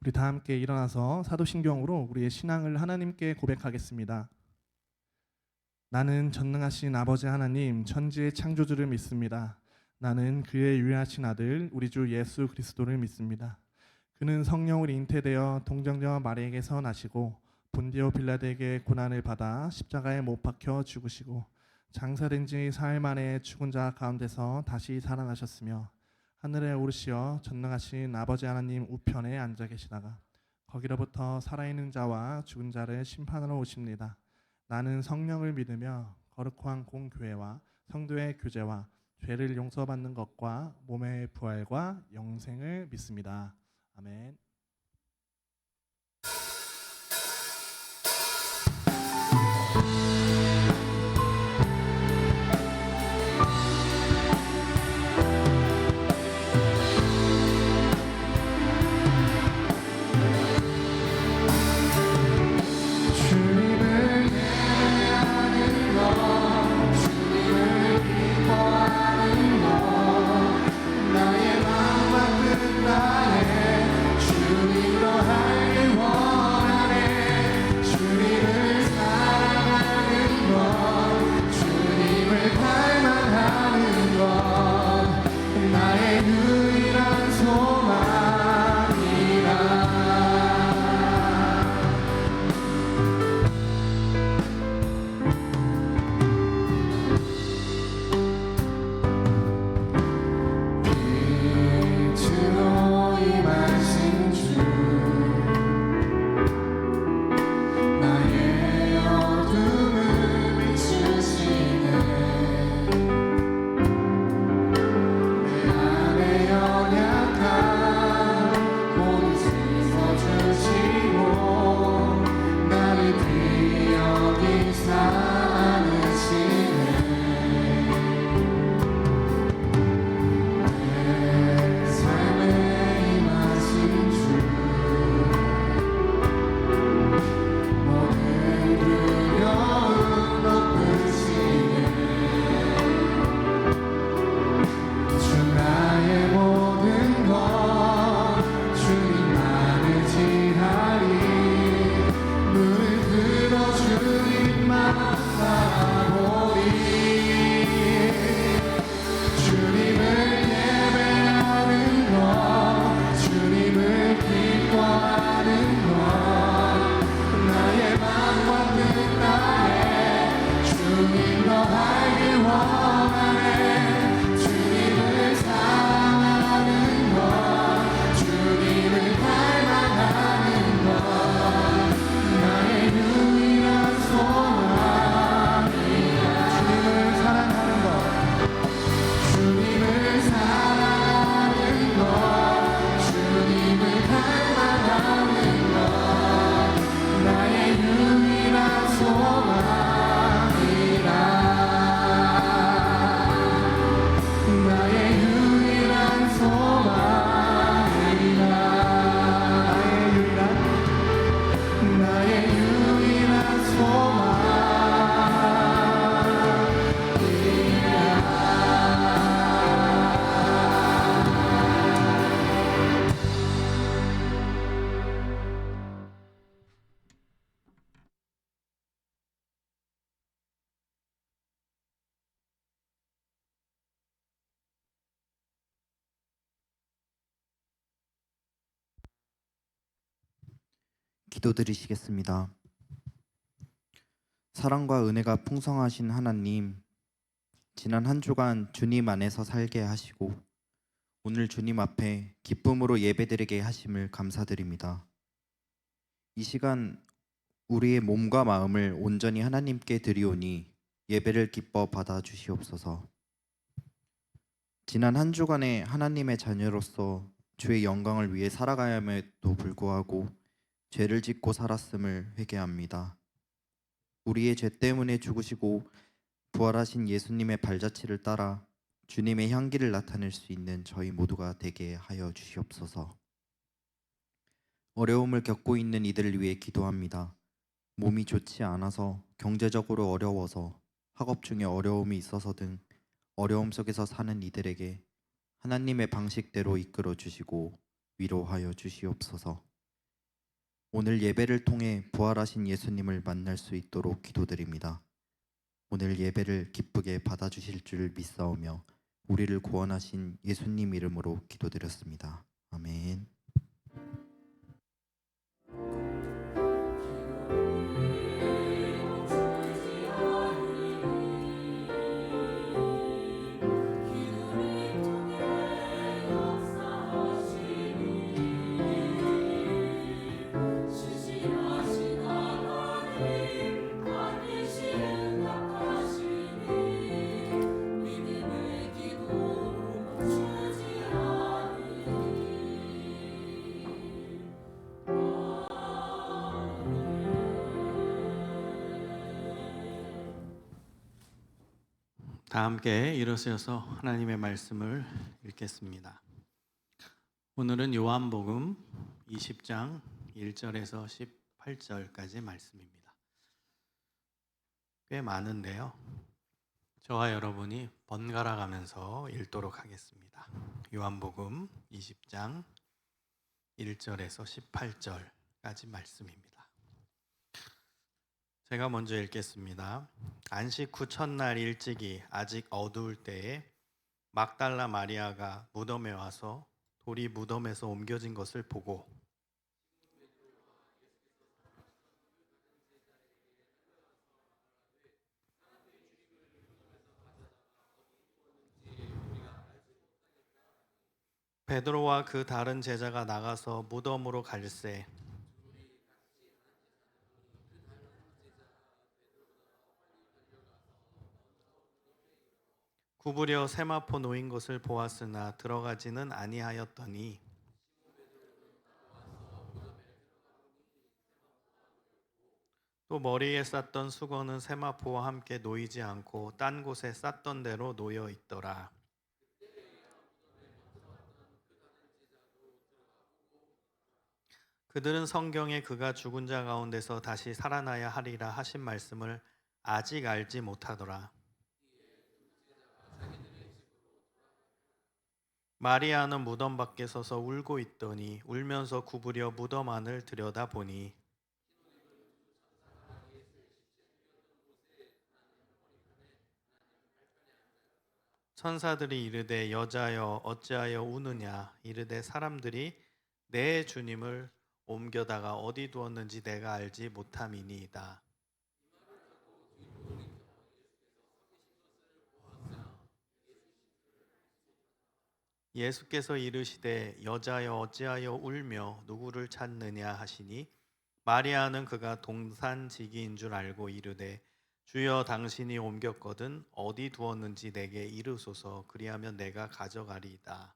우리 다 함께 일어나서 사도신경으로 우리의 신앙을 하나님께 고백하겠습니다. 나는 전능하신 아버지 하나님 천지의 창조주를 믿습니다. 나는 그의 유일하신 아들 우리 주 예수 그리스도를 믿습니다. 그는 성령으로 잉태되어 동정녀 마리에게서 나시고 본디오 빌라드에게 고난을 받아 십자가에 못 박혀 죽으시고 장사된 지 사흘 만에 죽은 자 가운데서 다시 살아나셨으며 하늘에 오르시어 전능하신 아버지 하나님 우편에 앉아 계시다가 거기로부터 살아있는 자와 죽은 자를 심판하러 오십니다. 나는 성령을 믿으며 거룩한 공교회와 성도의 교제와 죄를 용서받는 것과 몸의 부활과 영생을 믿습니다. 아멘. 기도드리시겠습니다. 사랑과 은혜가 풍성하신 하나님, 지난 한 주간 주님 안에서 살게 하시고 오늘 주님 앞에 기쁨으로 예배드리게 하심을 감사드립니다. 이 시간 우리의 몸과 마음을 온전히 하나님께 드리오니 예배를 기뻐 받아 주시옵소서. 지난 한 주간에 하나님의 자녀로서 주의 영광을 위해 살아가야 함에도 불구하고 죄를 짓고 살았음을 회개합니다. 우리의 죄 때문에 죽으시고 부활하신 예수님의 발자취를 따라 주님의 향기를 나타낼 수 있는 저희 모두가 되게 하여 주시옵소서. 어려움을 겪고 있는 이들을 위해 기도합니다. 몸이 좋지 않아서, 경제적으로 어려워서, 학업 중에 어려움이 있어서 등 어려움 속에서 사는 이들에게 하나님의 방식대로 이끌어 주시고 위로하여 주시옵소서. 오늘 예배를 통해 부활하신 예수님을 만날 수 있도록 기도드립니다. 오늘 예배를 기쁘게 받아주실 줄 믿사오며 우리를 구원하신 예수님 이름으로 기도드렸습니다. 아멘. 다 함께 일어서서 하나님의 말씀을 읽겠습니다. 오늘은 요한복음 20장 1절에서 18절까지 말씀입니다. 꽤 많은데요. 저와 여러분이 번갈아 가면서 읽도록 하겠습니다. 요한복음 20장 1절에서 18절까지 말씀입니다. 제가 먼저 읽겠습니다. 안식 후 첫날 일찍이 아직 어두울 때에 막달라 마리아가 무덤에 와서 돌이 무덤에서 옮겨진 것을 보고 베드로와 그 다른 제자가 나가서 무덤으로 갈새 구부려 세마포 놓인 것을 보았으나 들어가지는 아니하였더니 또 머리에 쌌던 수건은 세마포와 함께 놓이지 않고 딴 곳에 쌌던 대로 놓여 있더라. 그들은 성경에 그가 죽은 자 가운데서 다시 살아나야 하리라 하신 말씀을 아직 알지 못하더라. 마리아는 무덤 밖에 서서 울고 있더니 울면서 구부려 무덤 안을 들여다보니 천사들이 이르되 여자여 어찌하여 우느냐 이르되 사람들이 내 주님을 옮겨다가 어디 두었는지 내가 알지 못함이니이다. 예수께서 이르시되 여자여 어찌하여 울며 누구를 찾느냐 하시니 마리아는 그가 동산지기인 줄 알고 이르되 주여 당신이 옮겼거든 어디 두었는지 내게 이르소서 그리하면 내가 가져가리이다.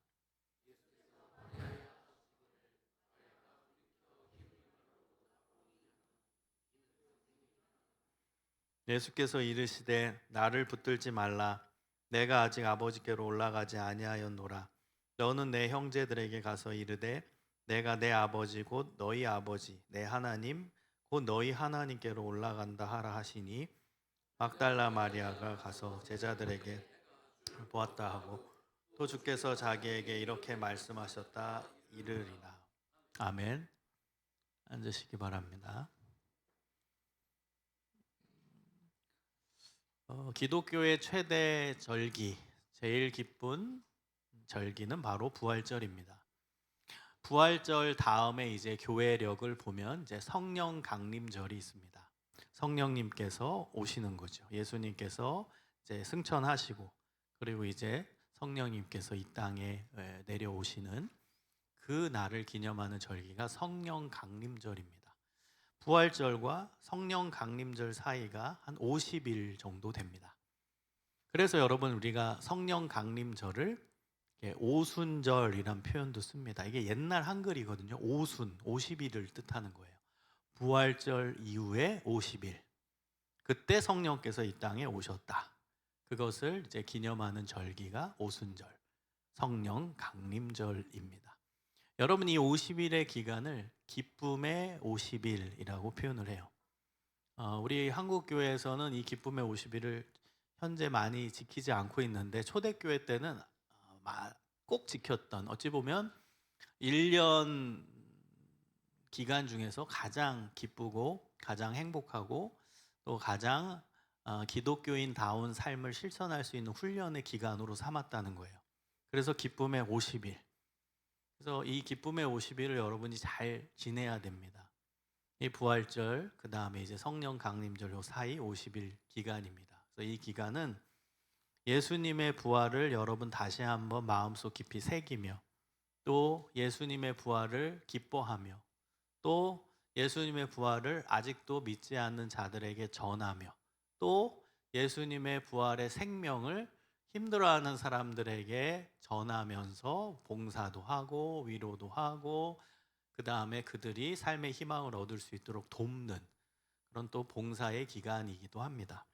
예수께서 이르시되 나를 붙들지 말라 내가 아직 아버지께로 올라가지 아니하였노라. 너는 내 형제들에게 가서 이르되 내가 내 아버지 곧 너희 아버지 내 하나님 곧 너희 하나님께로 올라간다 하라 하시니 막달라 마리아가 가서 제자들에게 보았다 하고 또 주께서 자기에게 이렇게 말씀하셨다 이르리라. 아멘. 앉으시기 바랍니다. 기독교의 최대 절기, 제일 기쁜 절기는 바로 부활절입니다. 부활절 다음에 이제 교회력을 보면 이제 성령 강림절이 있습니다. 성령님께서 오시는 거죠. 예수님께서 이제 승천하시고 그리고 이제 성령님께서 이 땅에 내려오시는 그 날을 기념하는 절기가 성령 강림절입니다. 부활절과 성령 강림절 사이가 한 50일 정도 됩니다. 그래서 여러분 우리가 성령 강림절을 오순절이란 표현도 씁니다. 이게 옛날 한글이거든요. 오순, 50일을 뜻하는 거예요. 부활절 이후에 50일. 그때 성령께서 이 땅에 오셨다. 그것을 이제 기념하는 절기가 오순절, 성령 강림절입니다. 여러분 이 50일의 기간을 기쁨의 50일이라고 표현을 해요. 우리 한국 교회에서는 이 기쁨의 50일을 현재 많이 지키지 않고 있는데 초대교회 때는 꼭 지켰던 어찌 보면 1년 기간 중에서 가장 기쁘고 가장 행복하고 또 가장 기독교인다운 삶을 실천할 수 있는 훈련의 기간으로 삼았다는 거예요. 그래서 기쁨의 50일. 그래서 이 기쁨의 50일을 여러분이 잘 지내야 됩니다. 이 부활절, 그 다음에 이제 성령 강림절 요 사이 50일 기간입니다. 그래서 이 기간은 예수님의 부활을 여러분 다시 한번 마음속 깊이 새기며, 또 예수님의 부활을 기뻐하며, 또 예수님의 부활을 아직도 믿지 않는 자들에게 전하며, 또 예수님의 부활의 생명을 힘들어하는 사람들에게 전하면서 봉사도 하고 위로도 하고, 그 다음에 그들이 삶의 희망을 얻을 수 있도록 돕는 그런 또 봉사의 기간이기도 합니다.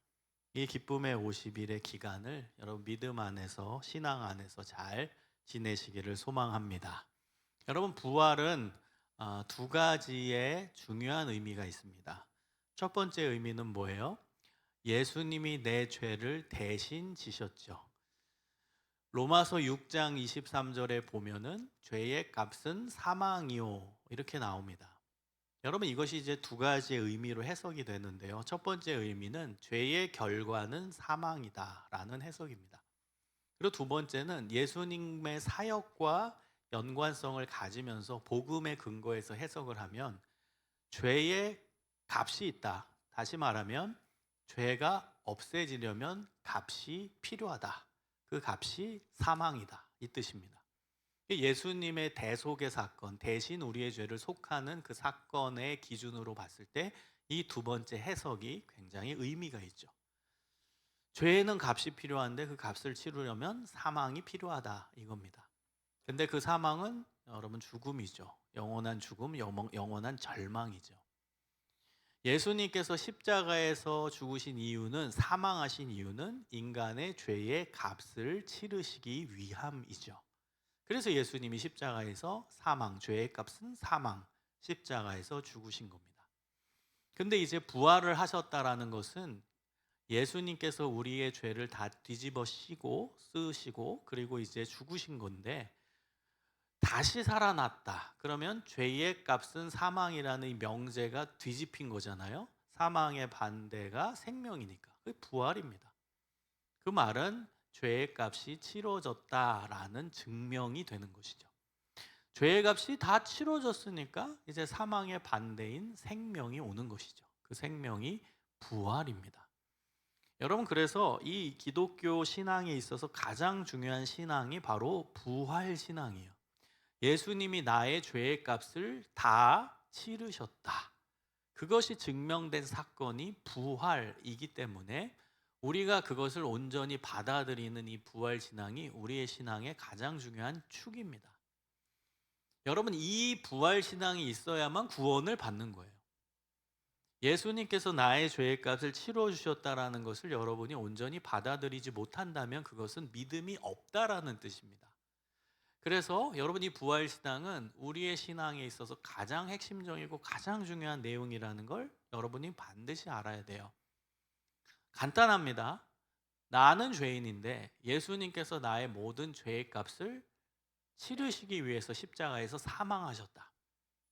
이 기쁨의 50일의 기간을 여러분 믿음 안에서, 신앙 안에서 잘 지내시기를 소망합니다. 여러분, 부활은 두 가지의 중요한 의미가 있습니다. 첫 번째 의미는 뭐예요? 예수님이 내 죄를 대신 지셨죠. 로마서 6장 23절에 보면은 죄의 값은 사망이요, 이렇게 나옵니다. 여러분, 이것이 이제 두 가지의 의미로 해석이 되는데요. 첫 번째 의미는 죄의 결과는 사망이다라는 해석입니다. 그리고 두 번째는 예수님의 사역과 연관성을 가지면서 복음의 근거에서 해석을 하면 죄의 값이 있다. 다시 말하면 죄가 없애지려면 값이 필요하다. 그 값이 사망이다, 이 뜻입니다. 예수님의 대속의 사건, 대신 우리의 죄를 속하는 그 사건의 기준으로 봤을 때 이 두 번째 해석이 굉장히 의미가 있죠. 죄에는 값이 필요한데 그 값을 치르려면 사망이 필요하다, 이겁니다. 근데 그 사망은 여러분 죽음이죠. 영원한 죽음, 영원한 절망이죠. 예수님께서 십자가에서 죽으신 이유는, 사망하신 이유는 인간의 죄의 값을 치르시기 위함이죠. 그래서 예수님이 십자가에서 사망, 죄의 값은 사망, 십자가에서 죽으신 겁니다. 근데 이제 부활을 하셨다라는 것은 예수님께서 우리의 죄를 다 뒤집어 쓰시고 그리고 이제 죽으신 건데, 다시 살아났다. 그러면 죄의 값은 사망이라는 이 명제가 뒤집힌 거잖아요. 사망의 반대가 생명이니까. 그게 부활입니다. 그 말은 죄의 값이 치러졌다라는 증명이 되는 것이죠. 죄의 값이 다 치러졌으니까 이제 사망의 반대인 생명이 오는 것이죠. 그 생명이 부활입니다. 여러분, 그래서 이 기독교 신앙에 있어서 가장 중요한 신앙이 바로 부활 신앙이에요. 예수님이 나의 죄의 값을 다 치르셨다. 그것이 증명된 사건이 부활이기 때문에 우리가 그것을 온전히 받아들이는 이 부활 신앙이 우리의 신앙의 가장 중요한 축입니다. 여러분, 이 부활 신앙이 있어야만 구원을 받는 거예요. 예수님께서 나의 죄의 값을 치러 주셨다라는 것을 여러분이 온전히 받아들이지 못한다면 그것은 믿음이 없다라는 뜻입니다. 그래서 여러분, 이 부활 신앙은 우리의 신앙에 있어서 가장 핵심적이고 가장 중요한 내용이라는 걸 여러분이 반드시 알아야 돼요. 간단합니다. 나는 죄인인데 예수님께서 나의 모든 죄의 값을 치르시기 위해서 십자가에서 사망하셨다.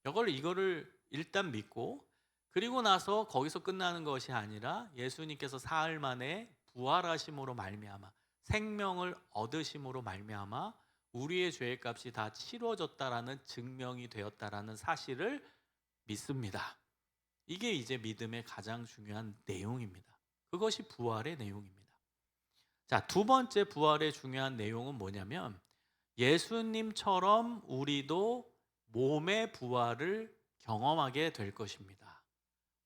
이거를 일단 믿고, 그리고 나서 거기서 끝나는 것이 아니라 예수님께서 사흘 만에 부활하심으로 말미암아, 생명을 얻으심으로 말미암아 우리의 죄의 값이 다 치러졌다라는 증명이 되었다라는 사실을 믿습니다. 이게 이제 믿음의 가장 중요한 내용입니다. 그것이 부활의 내용입니다. 자, 두 번째 부활의 중요한 내용은 뭐냐면, 예수님처럼 우리도 몸의 부활을 경험하게 될 것입니다.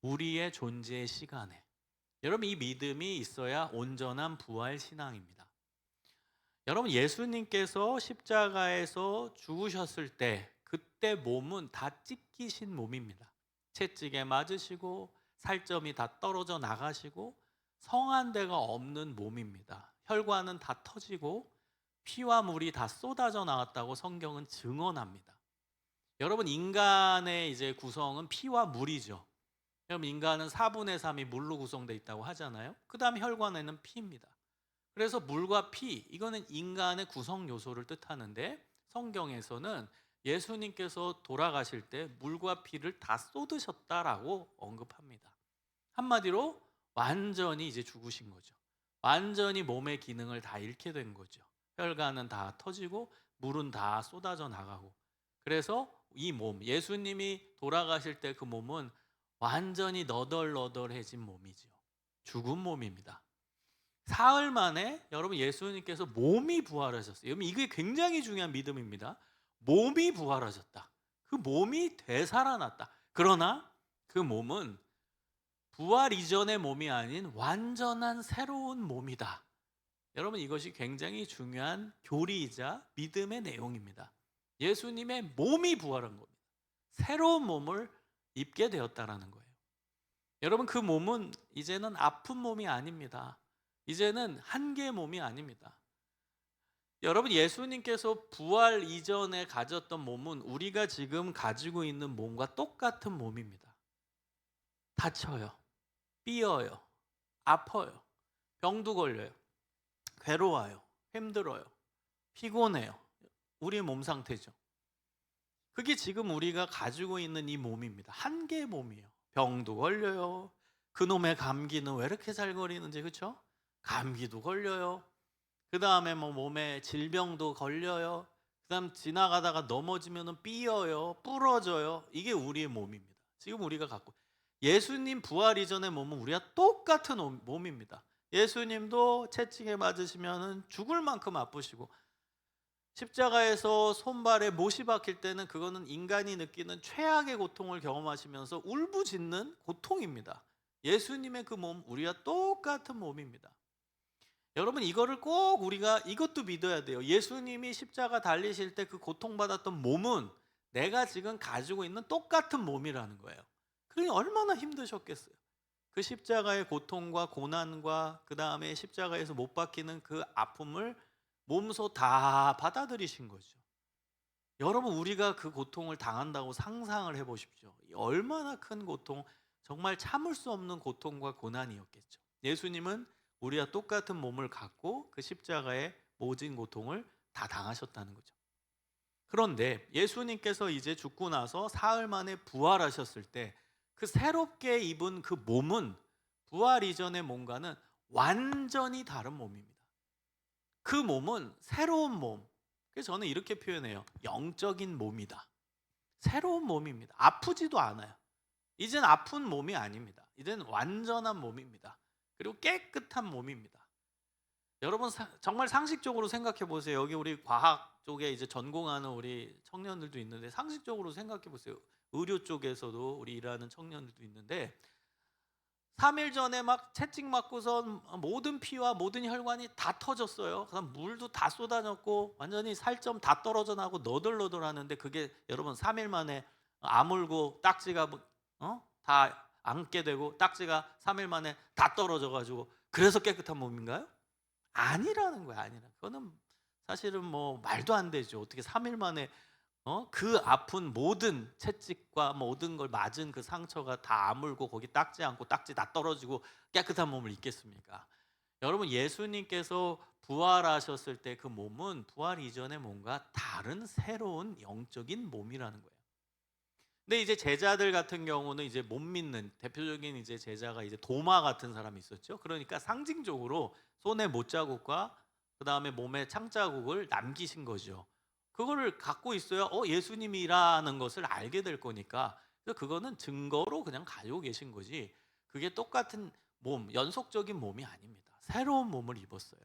우리의 존재의 시간에. 여러분, 이 믿음이 있어야 온전한 부활 신앙입니다. 여러분, 예수님께서 십자가에서 죽으셨을 때 그때 몸은 다 찢기신 몸입니다. 채찍에 맞으시고 살점이 다 떨어져 나가시고 성한 데가 없는 몸입니다. 혈관은 다 터지고 피와 물이 다 쏟아져 나왔다고 성경은 증언합니다. 여러분, 인간의 이제 구성은 피와 물이죠. 여러분, 인간은 4분의 3이 물로 구성되어 있다고 하잖아요. 그 다음에 혈관에는 피입니다. 그래서 물과 피, 이거는 인간의 구성 요소를 뜻하는데 성경에서는 예수님께서 돌아가실 때 물과 피를 다 쏟으셨다라고 언급합니다. 한마디로 완전히 이제 죽으신 거죠. 완전히 몸의 기능을 다 잃게 된 거죠. 혈관은 다 터지고 물은 다 쏟아져 나가고. 그래서 이 몸, 예수님이 돌아가실 때 그 몸은 완전히 너덜너덜해진 몸이죠. 죽은 몸입니다. 사흘 만에 여러분 예수님께서 몸이 부활하셨어요. 여러분 이게 굉장히 중요한 믿음입니다. 몸이 부활하셨다. 그 몸이 되살아났다. 그러나 그 몸은 부활 이전의 몸이 아닌 완전한 새로운 몸이다. 여러분 이것이 굉장히 중요한 교리이자 믿음의 내용입니다. 예수님의 몸이 부활한 겁니다. 새로운 몸을 입게 되었다라는 거예요. 여러분 그 몸은 이제는 아픈 몸이 아닙니다. 이제는 한계의 몸이 아닙니다. 여러분 예수님께서 부활 이전에 가졌던 몸은 우리가 지금 가지고 있는 몸과 똑같은 몸입니다. 다쳐요. 삐어요. 아파요. 병도 걸려요. 괴로워요. 힘들어요. 피곤해요. 우리의 몸 상태죠. 그게 지금 우리가 가지고 있는 이 몸입니다. 한계의 몸이에요. 병도 걸려요. 그놈의 감기는 왜 이렇게 잘 걸리는지, 그렇죠? 감기도 걸려요. 그 다음에 뭐 몸에 질병도 걸려요. 그 다음 지나가다가 넘어지면 삐어요. 부러져요. 이게 우리의 몸입니다. 지금 우리가 갖고 예수님 부활 이전의 몸은 우리가 똑같은 몸입니다. 예수님도 채찍에 맞으시면 죽을 만큼 아프시고 십자가에서 손발에 못이 박힐 때는 그거는 인간이 느끼는 최악의 고통을 경험하시면서 울부짖는 고통입니다. 예수님의 그 몸, 우리와 똑같은 몸입니다. 여러분 이거를 꼭 우리가 이것도 믿어야 돼요. 예수님이 십자가 달리실 때 그 고통받았던 몸은 내가 지금 가지고 있는 똑같은 몸이라는 거예요. 그러니 얼마나 힘드셨겠어요. 그 십자가의 고통과 고난과 그 다음에 십자가에서 못 박히는 그 아픔을 몸소 다 받아들이신 거죠. 여러분 우리가 그 고통을 당한다고 상상을 해보십시오. 얼마나 큰 고통, 정말 참을 수 없는 고통과 고난이었겠죠. 예수님은 우리와 똑같은 몸을 갖고 그 십자가의 모진 고통을 다 당하셨다는 거죠. 그런데 예수님께서 이제 죽고 나서 사흘 만에 부활하셨을 때 그 새롭게 입은 그 몸은 부활 이전의 몸과는 완전히 다른 몸입니다. 그 몸은 새로운 몸. 그래서 저는 이렇게 표현해요. 영적인 몸이다. 새로운 몸입니다. 아프지도 않아요. 이젠 아픈 몸이 아닙니다. 이젠 완전한 몸입니다. 그리고 깨끗한 몸입니다. 여러분 정말 상식적으로 생각해 보세요. 여기 우리 과학 쪽에 이제 전공하는 우리 청년들도 있는데 상식적으로 생각해 보세요. 의료 쪽에서도 우리 일하는 청년들도 있는데 3일 전에 막 채찍 맞고선 모든 피와 모든 혈관이 다 터졌어요. 그다음 물도 다 쏟아졌고 완전히 살점 다 떨어져 나고 너덜너덜하는데 그게 여러분 3일 만에 아물고 딱지가 다 앉게 되고 딱지가 3일 만에 다 떨어져 가지고 그래서 깨끗한 몸인가요? 아니라는 거야. 아니라. 그거는 사실은 뭐 말도 안 되죠. 어떻게 3일 만에 그 아픈 모든 채찍과 모든 걸 맞은 그 상처가 다 아물고 거기 딱지 않고 딱지 다 떨어지고 깨끗한 몸을 입겠습니까? 여러분 예수님께서 부활하셨을 때 그 몸은 부활 이전의 몸과 다른 새로운 영적인 몸이라는 거예요. 근데 이제 제자들 같은 경우는 이제 못 믿는 대표적인 이제 제자가 이제 도마 같은 사람이 있었죠. 그러니까 상징적으로 손에 못자국과 그 다음에 몸에 창자국을 남기신 거죠. 그거를 갖고 있어야 예수님이라는 것을 알게 될 거니까. 그래서 그거는 증거로 그냥 가지고 계신 거지. 그게 똑같은 몸, 연속적인 몸이 아닙니다. 새로운 몸을 입었어요.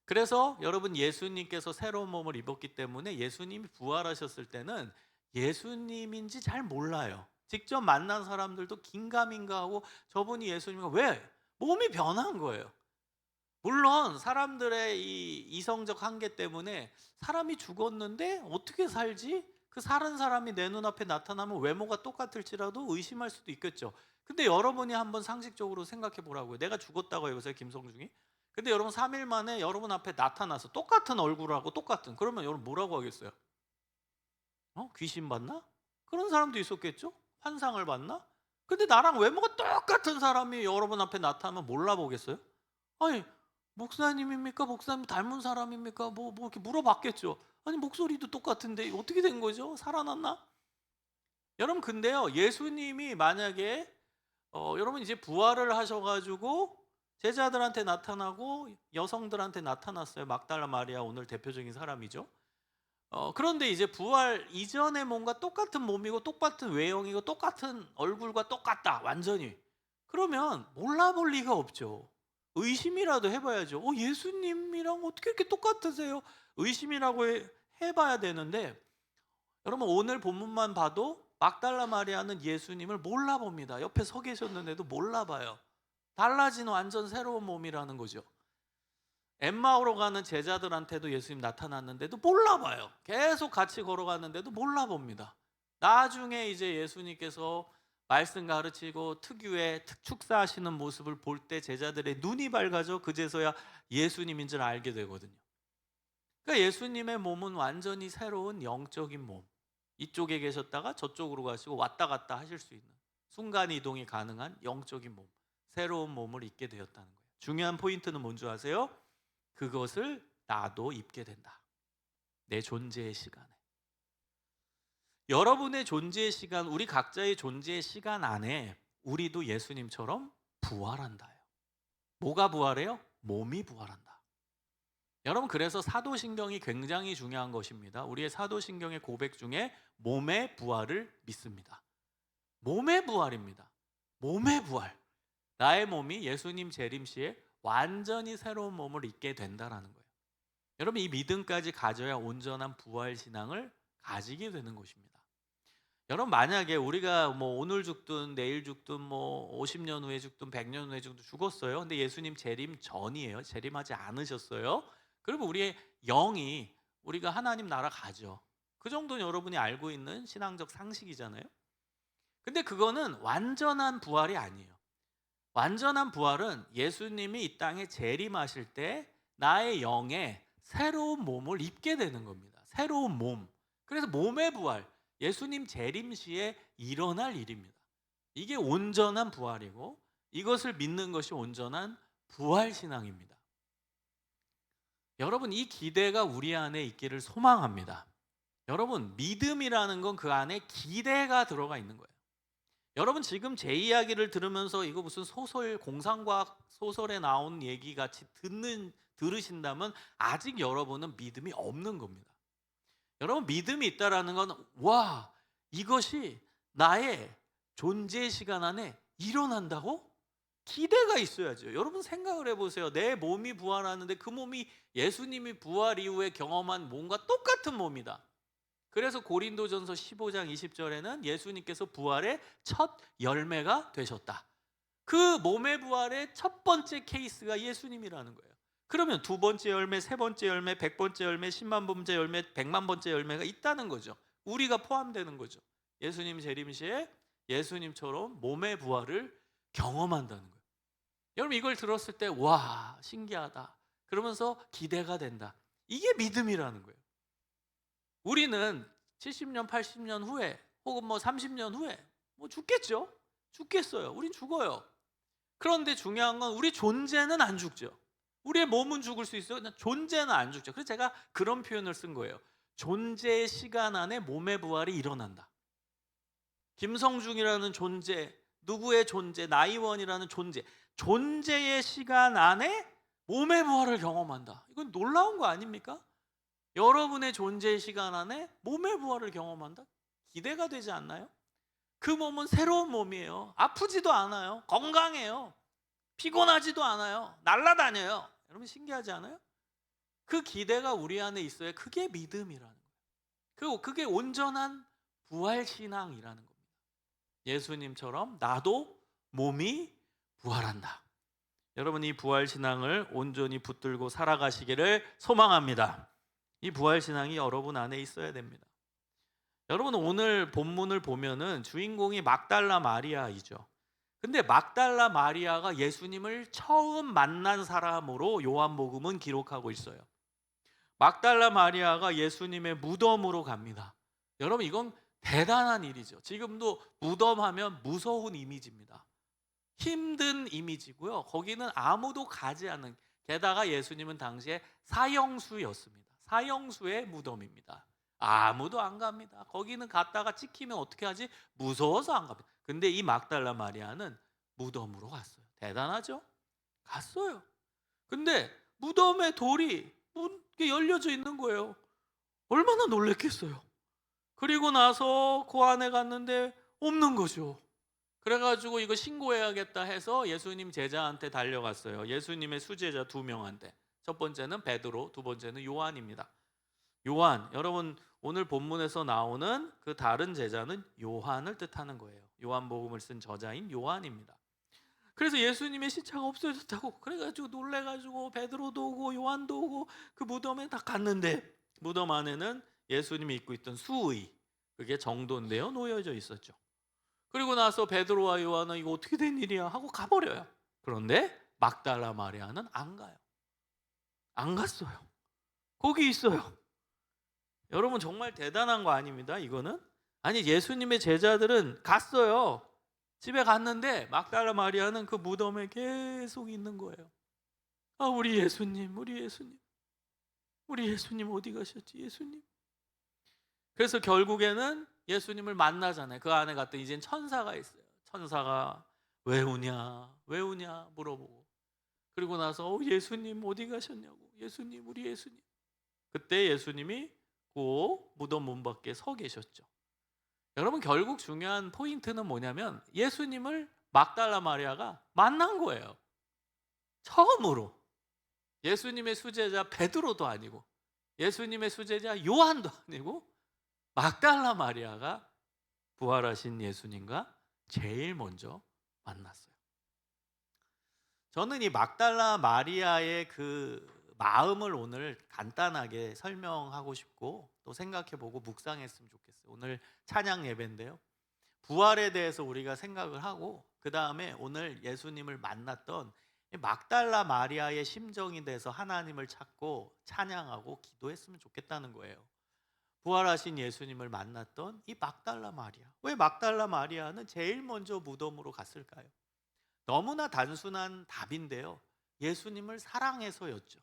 그래서 여러분 예수님께서 새로운 몸을 입었기 때문에 예수님이 부활하셨을 때는 예수님인지 잘 몰라요. 직접 만난 사람들도 긴가민가하고 저분이 예수님인가 왜? 몸이 변한 거예요. 물론 사람들의 이 이성적 한계 때문에 사람이 죽었는데 어떻게 살지? 그 살은 사람이 내 눈앞에 나타나면 외모가 똑같을지라도 의심할 수도 있겠죠. 근데 여러분이 한번 상식적으로 생각해 보라고요. 내가 죽었다고 해보세요, 김성중이. 근데 여러분 3일 만에 여러분 앞에 나타나서 똑같은 얼굴하고 똑같은, 그러면 여러분 뭐라고 하겠어요? 귀신 봤나? 그런 사람도 있었겠죠? 환상을 봤나? 근데 나랑 외모가 똑같은 사람이 여러분 앞에 나타나면 몰라보겠어요? 아니 목사님입니까? 목사님 닮은 사람입니까? 뭐 이렇게 물어봤겠죠. 아니 목소리도 똑같은데 어떻게 된 거죠? 살아났나? 여러분 근데요 예수님이 만약에 여러분 이제 부활을 하셔가지고 제자들한테 나타나고 여성들한테 나타났어요. 막달라 마리아 오늘 대표적인 사람이죠. 그런데 이제 부활 이전에 뭔가 똑같은 몸이고 똑같은 외형이고 똑같은 얼굴과 똑같다 완전히. 그러면 몰라볼 리가 없죠. 의심이라도 해봐야죠. 예수님이랑 어떻게 이렇게 똑같으세요? 의심이라고 해봐야 되는데 여러분 오늘 본문만 봐도 막달라 마리아는 예수님을 몰라봅니다. 옆에 서 계셨는데도 몰라봐요. 달라진 완전 새로운 몸이라는 거죠. 엠마오로 가는 제자들한테도 예수님 나타났는데도 몰라봐요. 계속 같이 걸어갔는데도 몰라봅니다. 나중에 이제 예수님께서 말씀 가르치고 특유의 축사하시는 모습을 볼 때 제자들의 눈이 밝아져 그제서야 예수님인 줄 알게 되거든요. 그러니까 예수님의 몸은 완전히 새로운 영적인 몸. 이쪽에 계셨다가 저쪽으로 가시고 왔다 갔다 하실 수 있는 순간 이동이 가능한 영적인 몸, 새로운 몸을 입게 되었다는 거예요. 중요한 포인트는 뭔지 아세요? 그것을 나도 입게 된다. 내 존재의 시간에. 여러분의 존재의 시간, 우리 각자의 존재의 시간 안에 우리도 예수님처럼 부활한다요. 뭐가 부활해요? 몸이 부활한다. 여러분 그래서 사도신경이 굉장히 중요한 것입니다. 우리의 사도신경의 고백 중에 몸의 부활을 믿습니다. 몸의 부활입니다. 몸의 부활. 나의 몸이 예수님 재림시에 완전히 새로운 몸을 입게 된다라는 거예요. 여러분 이 믿음까지 가져야 온전한 부활 신앙을 가지게 되는 것입니다. 여러분 만약에 우리가 뭐 오늘 죽든 내일 죽든 뭐 50년 후에 죽든 100년 후에 죽었어요. 근데 예수님 재림 전이에요. 재림하지 않으셨어요. 그러면 우리의 영이 우리가 하나님 나라 가죠. 그 정도는 여러분이 알고 있는 신앙적 상식이잖아요. 근데 그거는 완전한 부활이 아니에요. 완전한 부활은 예수님이 이 땅에 재림하실 때 나의 영에 새로운 몸을 입게 되는 겁니다. 새로운 몸. 그래서 몸의 부활, 예수님 재림 시에 일어날 일입니다. 이게 온전한 부활이고 이것을 믿는 것이 온전한 부활 신앙입니다. 여러분 이 기대가 우리 안에 있기를 소망합니다. 여러분 믿음이라는 건 그 안에 기대가 들어가 있는 거예요. 여러분 지금 제 이야기를 들으면서 이거 무슨 소설, 공상과학 소설에 나온 얘기 같이 들으신다면 아직 여러분은 믿음이 없는 겁니다. 여러분 믿음이 있다라는 건 와, 이것이 나의 존재 시간 안에 일어난다고? 기대가 있어야죠. 여러분 생각을 해보세요. 내 몸이 부활하는데 그 몸이 예수님이 부활 이후에 경험한 몸과 똑같은 몸이다. 그래서 고린도전서 15장 20절에는 예수님께서 부활의 첫 열매가 되셨다. 그 몸의 부활의 첫 번째 케이스가 예수님이라는 거예요. 그러면 두 번째 열매, 세 번째 열매, 100번째 열매, 10만 번째 열매, 100만 번째 열매가 있다는 거죠. 우리가 포함되는 거죠. 예수님 재림시에 예수님처럼 몸의 부활을 경험한다는 거예요. 여러분 이걸 들었을 때 와 신기하다. 그러면서 기대가 된다. 이게 믿음이라는 거예요. 우리는 70년, 80년 후에 혹은 뭐 30년 후에 뭐 죽겠죠. 죽겠어요. 우린 죽어요. 그런데 중요한 건 우리 존재는 안 죽죠. 우리의 몸은 죽을 수 있어요. 존재는 안 죽죠. 그래서 제가 그런 표현을 쓴 거예요. 존재의 시간 안에 몸의 부활이 일어난다. 김성중이라는 존재, 누구의 존재, 나이원이라는 존재, 존재의 시간 안에 몸의 부활을 경험한다. 이건 놀라운 거 아닙니까? 여러분의 존재의 시간 안에 몸의 부활을 경험한다? 기대가 되지 않나요? 그 몸은 새로운 몸이에요. 아프지도 않아요. 건강해요. 피곤하지도 않아요. 날아다녀요. 여러분 신기하지 않아요? 그 기대가 우리 안에 있어야 그게 믿음이라는 거예요. 그리고 그게 온전한 부활신앙이라는 겁니다. 예수님처럼 나도 몸이 부활한다. 여러분 이 부활신앙을 온전히 붙들고 살아가시기를 소망합니다. 이 부활신앙이 여러분 안에 있어야 됩니다. 여러분 오늘 본문을 보면은 주인공이 막달라 마리아이죠. 근데 막달라 마리아가 예수님을 처음 만난 사람으로 요한복음은 기록하고 있어요. 막달라 마리아가 예수님의 무덤으로 갑니다. 여러분 이건 대단한 일이죠. 지금도 무덤하면 무서운 이미지입니다. 힘든 이미지고요. 거기는 아무도 가지 않는 게다가 예수님은 당시에 사형수였습니다. 사형수의 무덤입니다. 아무도 안 갑니다. 거기는 갔다가 찍히면 어떻게 하지? 무서워서 안 갑니다. 근데 이 막달라 마리아는 무덤으로 갔어요. 대단하죠? 갔어요. 근데 무덤에 돌이 이렇게 열려져 있는 거예요. 얼마나 놀랬겠어요. 그리고 나서 그 안에 갔는데 없는 거죠. 그래가지고 이거 신고해야겠다 해서 예수님 제자한테 달려갔어요. 예수님의 수제자 2명한테. 첫 번째는 베드로, 두 번째는 요한입니다. 요한, 여러분 오늘 본문에서 나오는 그 다른 제자는 요한을 뜻하는 거예요. 요한복음을 쓴 저자인 요한입니다. 그래서 예수님의 시체가 없어졌다고 그래가지고 놀래가지고 베드로도 오고 요한도 오고 그 무덤에 다 갔는데 무덤 안에는 예수님이 입고 있던 수의, 그게 정도인데요, 놓여져 있었죠. 그리고 나서 베드로와 요한은 이거 어떻게 된 일이야 하고 가버려요. 그런데 막달라 마리아는 안 가요. 안 갔어요. 거기 있어요. 여러분 정말 대단한 거 아닙니다. 이거는 아니 예수님의 제자들은 갔어요. 집에 갔는데 막달라 마리아는 그 무덤에 계속 있는 거예요. 아, 우리 예수님, 우리 예수님, 우리 예수님 어디 가셨지? 예수님. 그래서 결국에는 예수님을 만나잖아요. 그 안에 갔더니 이젠 천사가 있어요. 천사가 왜 우냐, 왜 우냐 물어보고, 그리고 나서 예수님 어디 가셨냐고. 예수님, 우리 예수님. 그때 예수님이 그 무덤 문 밖에 서 계셨죠. 여러분 결국 중요한 포인트는 뭐냐면 예수님을 막달라 마리아가 만난 거예요. 처음으로. 예수님의 수제자 베드로도 아니고 예수님의 수제자 요한도 아니고 막달라 마리아가 부활하신 예수님과 제일 먼저 만났어요. 저는 이 막달라 마리아의 그 마음을 오늘 간단하게 설명하고 싶고 또 생각해보고 묵상했으면 좋겠어요. 오늘 찬양 예배인데요. 부활에 대해서 우리가 생각을 하고 그 다음에 오늘 예수님을 만났던 막달라 마리아의 심정이 돼서 하나님을 찾고 찬양하고 기도했으면 좋겠다는 거예요. 부활하신 예수님을 만났던 이 막달라 마리아. 왜 막달라 마리아는 제일 먼저 무덤으로 갔을까요? 너무나 단순한 답인데요. 예수님을 사랑해서였죠.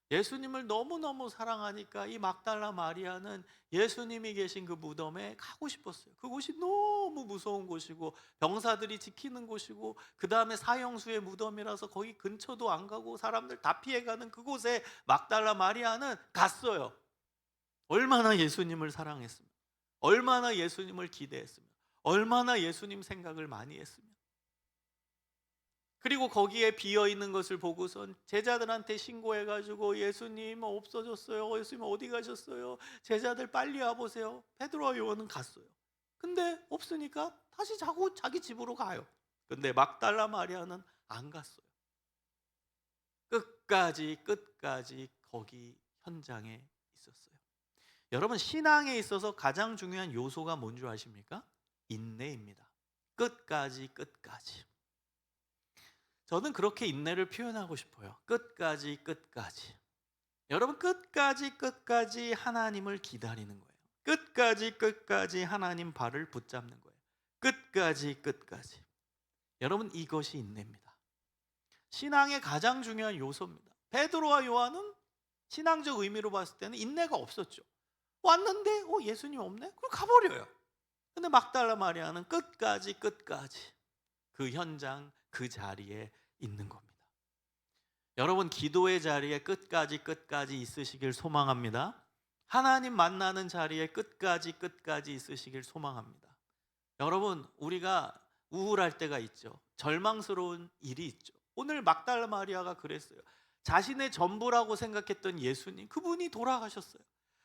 예수님을 너무너무 사랑하니까 이 막달라 마리아는 예수님이 계신 그 무덤에 가고 싶었어요. 그곳이 너무 무서운 곳이고 병사들이 지키는 곳이고 그 다음에 사형수의 무덤이라서 거기 근처도 안 가고 사람들 다 피해가는 그곳에 막달라 마리아는 갔어요. 얼마나 예수님을 사랑했으면, 얼마나 예수님을 기대했으면, 얼마나 예수님 생각을 많이 했으면. 그리고 거기에 비어있는 것을 보고선 제자들한테 신고해가지고 예수님 없어졌어요. 예수님 어디 가셨어요? 제자들 빨리 와보세요. 베드로와 요한은 갔어요. 근데 없으니까 다시 자기 집으로 가요. 근데 막달라 마리아는 안 갔어요. 끝까지 거기 현장에 있었어요. 여러분 신앙에 있어서 가장 중요한 요소가 뭔 줄 아십니까? 인내입니다. 끝까지. 저는 그렇게 인내를 표현하고 싶어요. 끝까지. 여러분 끝까지 하나님을 기다리는 거예요. 끝까지 하나님 발을 붙잡는 거예요. 끝까지. 여러분 이것이 인내입니다. 신앙의 가장 중요한 요소입니다. 베드로와 요한은 신앙적 의미로 봤을 때는 인내가 없었죠. 왔는데 예수님 없네? 그럼 가버려요. 근데 막달라 마리아는 끝까지 그 현장 그 자리에 있는 겁니다. 여러분 기도의 자리에 끝까지 있으시길 소망합니다. 하나님 만나는 자리에 끝까지 있으시길 소망합니다. 여러분 우리가 우울할 때가 있죠. 절망스러운 일이 있죠. 오늘 막달라 마리아가 그랬어요. 자신의 전부라고 생각했던 예수님, 그분이 돌아가셨어요.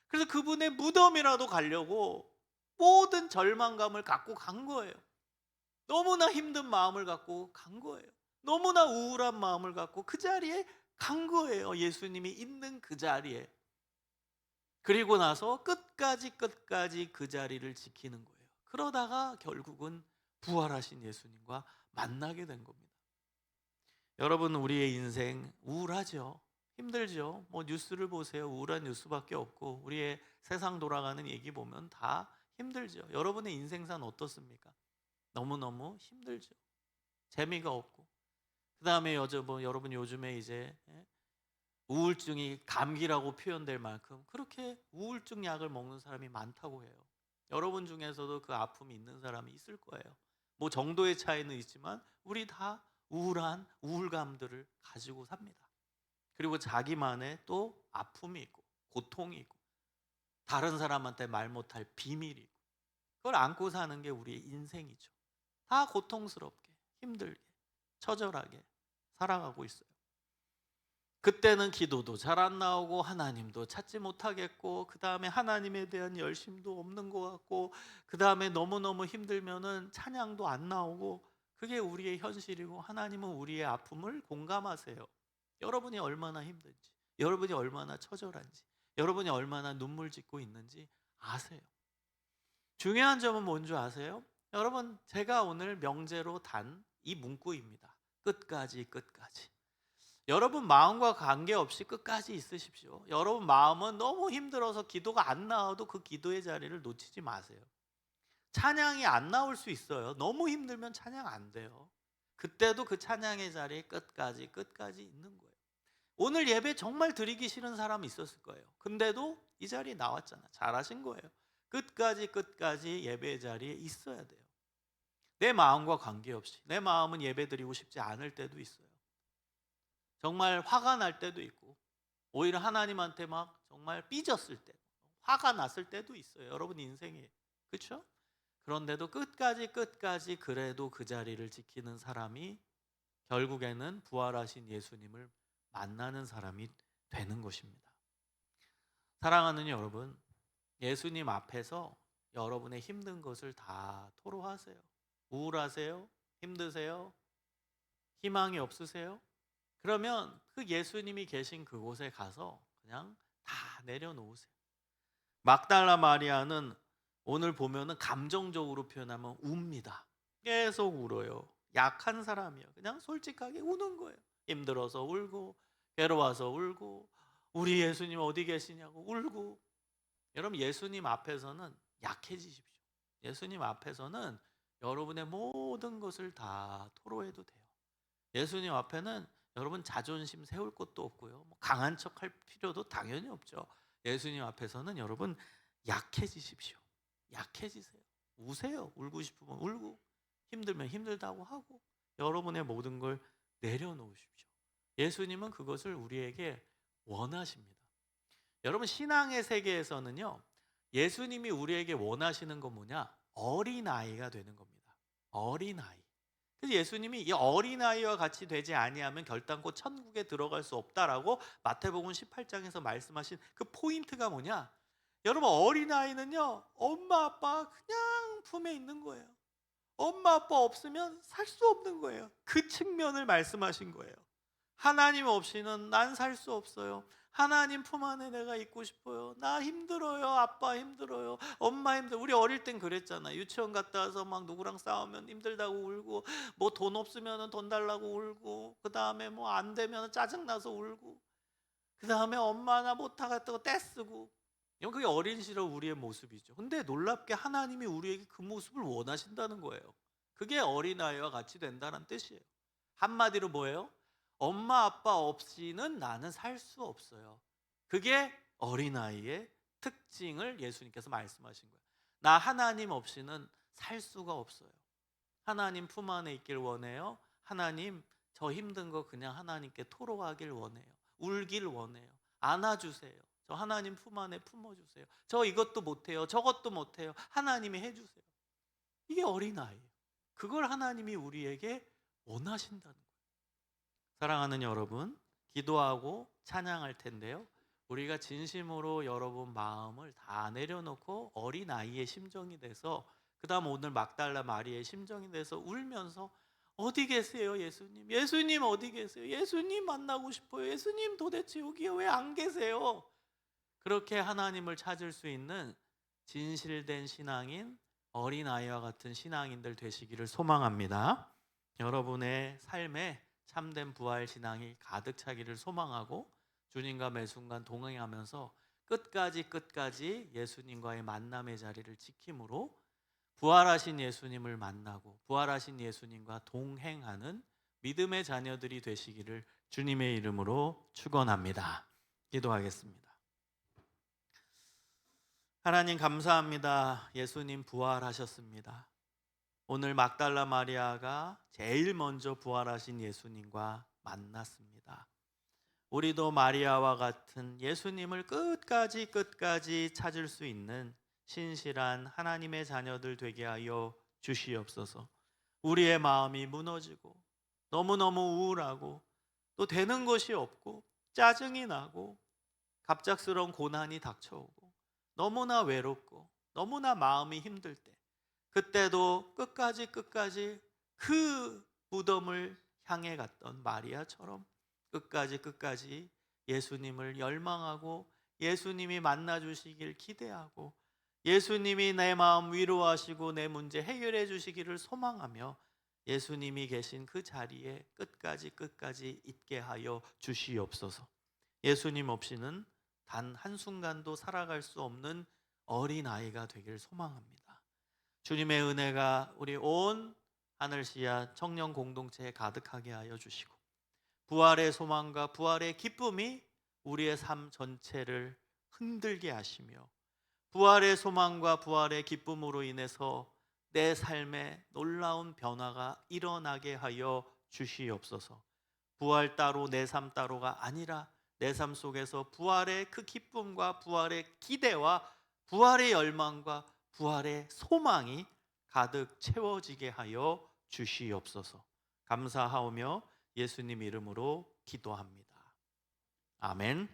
그래서 그분의 무덤이라도 가려고 모든 절망감을 갖고 간 거예요. 너무나 힘든 마음을 갖고 간 거예요. 너무나 우울한 마음을 갖고 그 자리에 간 거예요. 예수님이 있는 그 자리에. 그리고 나서 끝까지 그 자리를 지키는 거예요. 그러다가 결국은 부활하신 예수님과 만나게 된 겁니다. 여러분 우리의 인생 우울하죠. 힘들죠. 뉴스를 보세요. 우울한 뉴스밖에 없고 우리의 세상 돌아가는 얘기 보면 다 힘들죠. 여러분의 인생사는 어떻습니까? 너무너무 힘들죠. 재미가 없고 그다음에 여러분 요즘에 이제 우울증이 감기라고 표현될 만큼 그렇게 우울증 약을 먹는 사람이 많다고 해요. 여러분 중에서도 그 아픔이 있는 사람이 있을 거예요. 뭐 정도의 차이는 있지만 우리 다 우울한 우울감들을 가지고 삽니다. 그리고 자기만의 또 아픔이 있고 고통이 있고 다른 사람한테 말 못할 비밀이 있고 그걸 안고 사는 게 우리의 인생이죠. 다 고통스럽게 힘들게 처절하게 살아가고 있어요. 그때는 기도도 잘 안 나오고 하나님도 찾지 못하겠고 그 다음에 하나님에 대한 열심도 없는 것 같고 그 다음에 너무너무 힘들면은 찬양도 안 나오고 그게 우리의 현실이고 하나님은 우리의 아픔을 공감하세요. 여러분이 얼마나 힘든지 여러분이 얼마나 처절한지 여러분이 얼마나 눈물 짓고 있는지 아세요. 중요한 점은 뭔 줄 아세요? 여러분 제가 오늘 명제로 단 이 문구입니다. 끝까지 끝까지. 여러분 마음과 관계없이 끝까지 있으십시오. 여러분 마음은 너무 힘들어서 기도가 안 나와도 그 기도의 자리를 놓치지 마세요. 찬양이 안 나올 수 있어요. 너무 힘들면 찬양 안 돼요. 그때도 그 찬양의 자리에 끝까지 끝까지 있는 거예요. 오늘 예배 정말 드리기 싫은 사람 있었을 거예요. 근데도 이 자리에 나왔잖아. 잘하신 거예요. 끝까지 끝까지 예배 자리에 있어야 돼요. 내 마음과 관계없이. 내 마음은 예배 드리고 싶지 않을 때도 있어요. 정말 화가 날 때도 있고 오히려 하나님한테 막 정말 삐졌을 때 화가 났을 때도 있어요. 여러분 인생에. 그렇죠? 그런데도 끝까지 끝까지 그래도 그 자리를 지키는 사람이 결국에는 부활하신 예수님을 만나는 사람이 되는 것입니다. 사랑하는 여러분, 예수님 앞에서 여러분의 힘든 것을 다 토로하세요. 우울하세요? 힘드세요? 희망이 없으세요? 그러면 그 예수님이 계신 그곳에 가서 그냥 다 내려놓으세요. 막달라 마리아는 오늘 보면은 감정적으로 표현하면 웁니다. 계속 울어요. 약한 사람이에요. 그냥 솔직하게 우는 거예요. 힘들어서 울고 괴로워서 울고 우리 예수님 어디 계시냐고 울고. 여러분 예수님 앞에서는 약해지십시오. 예수님 앞에서는 여러분의 모든 것을 다 토로해도 돼요. 예수님 앞에는 여러분 자존심 세울 것도 없고요. 뭐 강한 척할 필요도 당연히 없죠. 예수님 앞에서는 여러분 약해지십시오. 약해지세요. 우세요. 울고 싶으면 울고 힘들면 힘들다고 하고 여러분의 모든 걸 내려놓으십시오. 예수님은 그것을 우리에게 원하십니다. 여러분 신앙의 세계에서는요. 예수님이 우리에게 원하시는 건 뭐냐? 어린아이가 되는 겁니다. 어린아이. 그래서 예수님이 이 어린아이와 같이 되지 아니하면 결단코 천국에 들어갈 수 없다라고 마태복음 18장에서 말씀하신 그 포인트가 뭐냐? 여러분 어린아이는요 엄마 아빠 그냥 품에 있는 거예요. 엄마 아빠 없으면 살 수 없는 거예요. 그 측면을 말씀하신 거예요. 하나님 없이는 난 살 수 없어요. 하나님 품 안에 내가 있고 싶어요. 나 힘들어요. 아빠 힘들어요. 엄마 힘들어요. 우리 어릴 땐 그랬잖아. 유치원 갔다 와서 막 누구랑 싸우면 힘들다고 울고 뭐 돈 없으면 돈 달라고 울고 그 다음에 뭐 안 되면 짜증나서 울고 그 다음에 엄마 나 못하겠다고 떼쓰고 그게 어린 시절 우리의 모습이죠. 근데 놀랍게 하나님이 우리에게 그 모습을 원하신다는 거예요. 그게 어린아이와 같이 된다는 뜻이에요. 한마디로 뭐예요? 엄마 아빠 없이는 나는 살 수 없어요. 그게 어린아이의 특징을 예수님께서 말씀하신 거예요. 나 하나님 없이는 살 수가 없어요. 하나님 품 안에 있길 원해요. 하나님 저 힘든 거 그냥 하나님께 토로하길 원해요. 울길 원해요. 안아주세요. 저 하나님 품 안에 품어주세요. 저 이것도 못해요. 저것도 못해요. 하나님이 해주세요. 이게 어린아이예요. 그걸 하나님이 우리에게 원하신다는 거예요. 사랑하는 여러분, 기도하고 찬양할 텐데요. 우리가 진심으로 여러분 마음을 다 내려놓고 어린아이의 심정이 돼서 그 다음 오늘 막달라 마리아의 심정이 돼서 울면서 어디 계세요 예수님? 예수님 어디 계세요? 예수님 만나고 싶어요. 예수님 도대체 여기에 왜 안 계세요? 그렇게 하나님을 찾을 수 있는 진실된 신앙인 어린아이와 같은 신앙인들 되시기를 소망합니다. 여러분의 삶에 참된 부활 신앙이 가득 차기를 소망하고 주님과 매 순간 동행하면서 끝까지 끝까지 예수님과의 만남의 자리를 지킴으로 부활하신 예수님을 만나고 부활하신 예수님과 동행하는 믿음의 자녀들이 되시기를 주님의 이름으로 축원합니다. 기도하겠습니다. 하나님 감사합니다. 예수님 부활하셨습니다. 오늘 막달라 마리아가 제일 먼저 부활하신 예수님과 만났습니다. 우리도 마리아와 같은 예수님을 끝까지 찾을 수 있는 신실한 하나님의 자녀들 되게 하여 주시옵소서. 우리의 마음이 무너지고 너무너무 우울하고 또 되는 것이 없고 짜증이 나고 갑작스러운 고난이 닥쳐오고 너무나 외롭고 너무나 마음이 힘들 때, 그때도 끝까지 그 무덤을 향해 갔던 마리아처럼 끝까지 예수님을 열망하고 예수님이 만나 주시길 기대하고 예수님이 내 마음 위로하시고 내 문제 해결해 주시기를 소망하며 예수님이 계신 그 자리에 끝까지 있게 하여 주시옵소서. 예수님 없이는 단 한순간도 살아갈 수 없는 어린아이가 되길 소망합니다. 주님의 은혜가 우리 온 하늘시야 청년 공동체에 가득하게 하여 주시고 부활의 소망과 부활의 기쁨이 우리의 삶 전체를 흔들게 하시며 부활의 소망과 부활의 기쁨으로 인해서 내 삶에 놀라운 변화가 일어나게 하여 주시옵소서. 부활 따로 내 삶 따로가 아니라 내 삶 속에서 부활의 그 기쁨과 부활의 기대와 부활의 열망과 부활의 소망이 가득 채워지게 하여 주시옵소서. 감사하오며 예수님 이름으로 기도합니다. 아멘.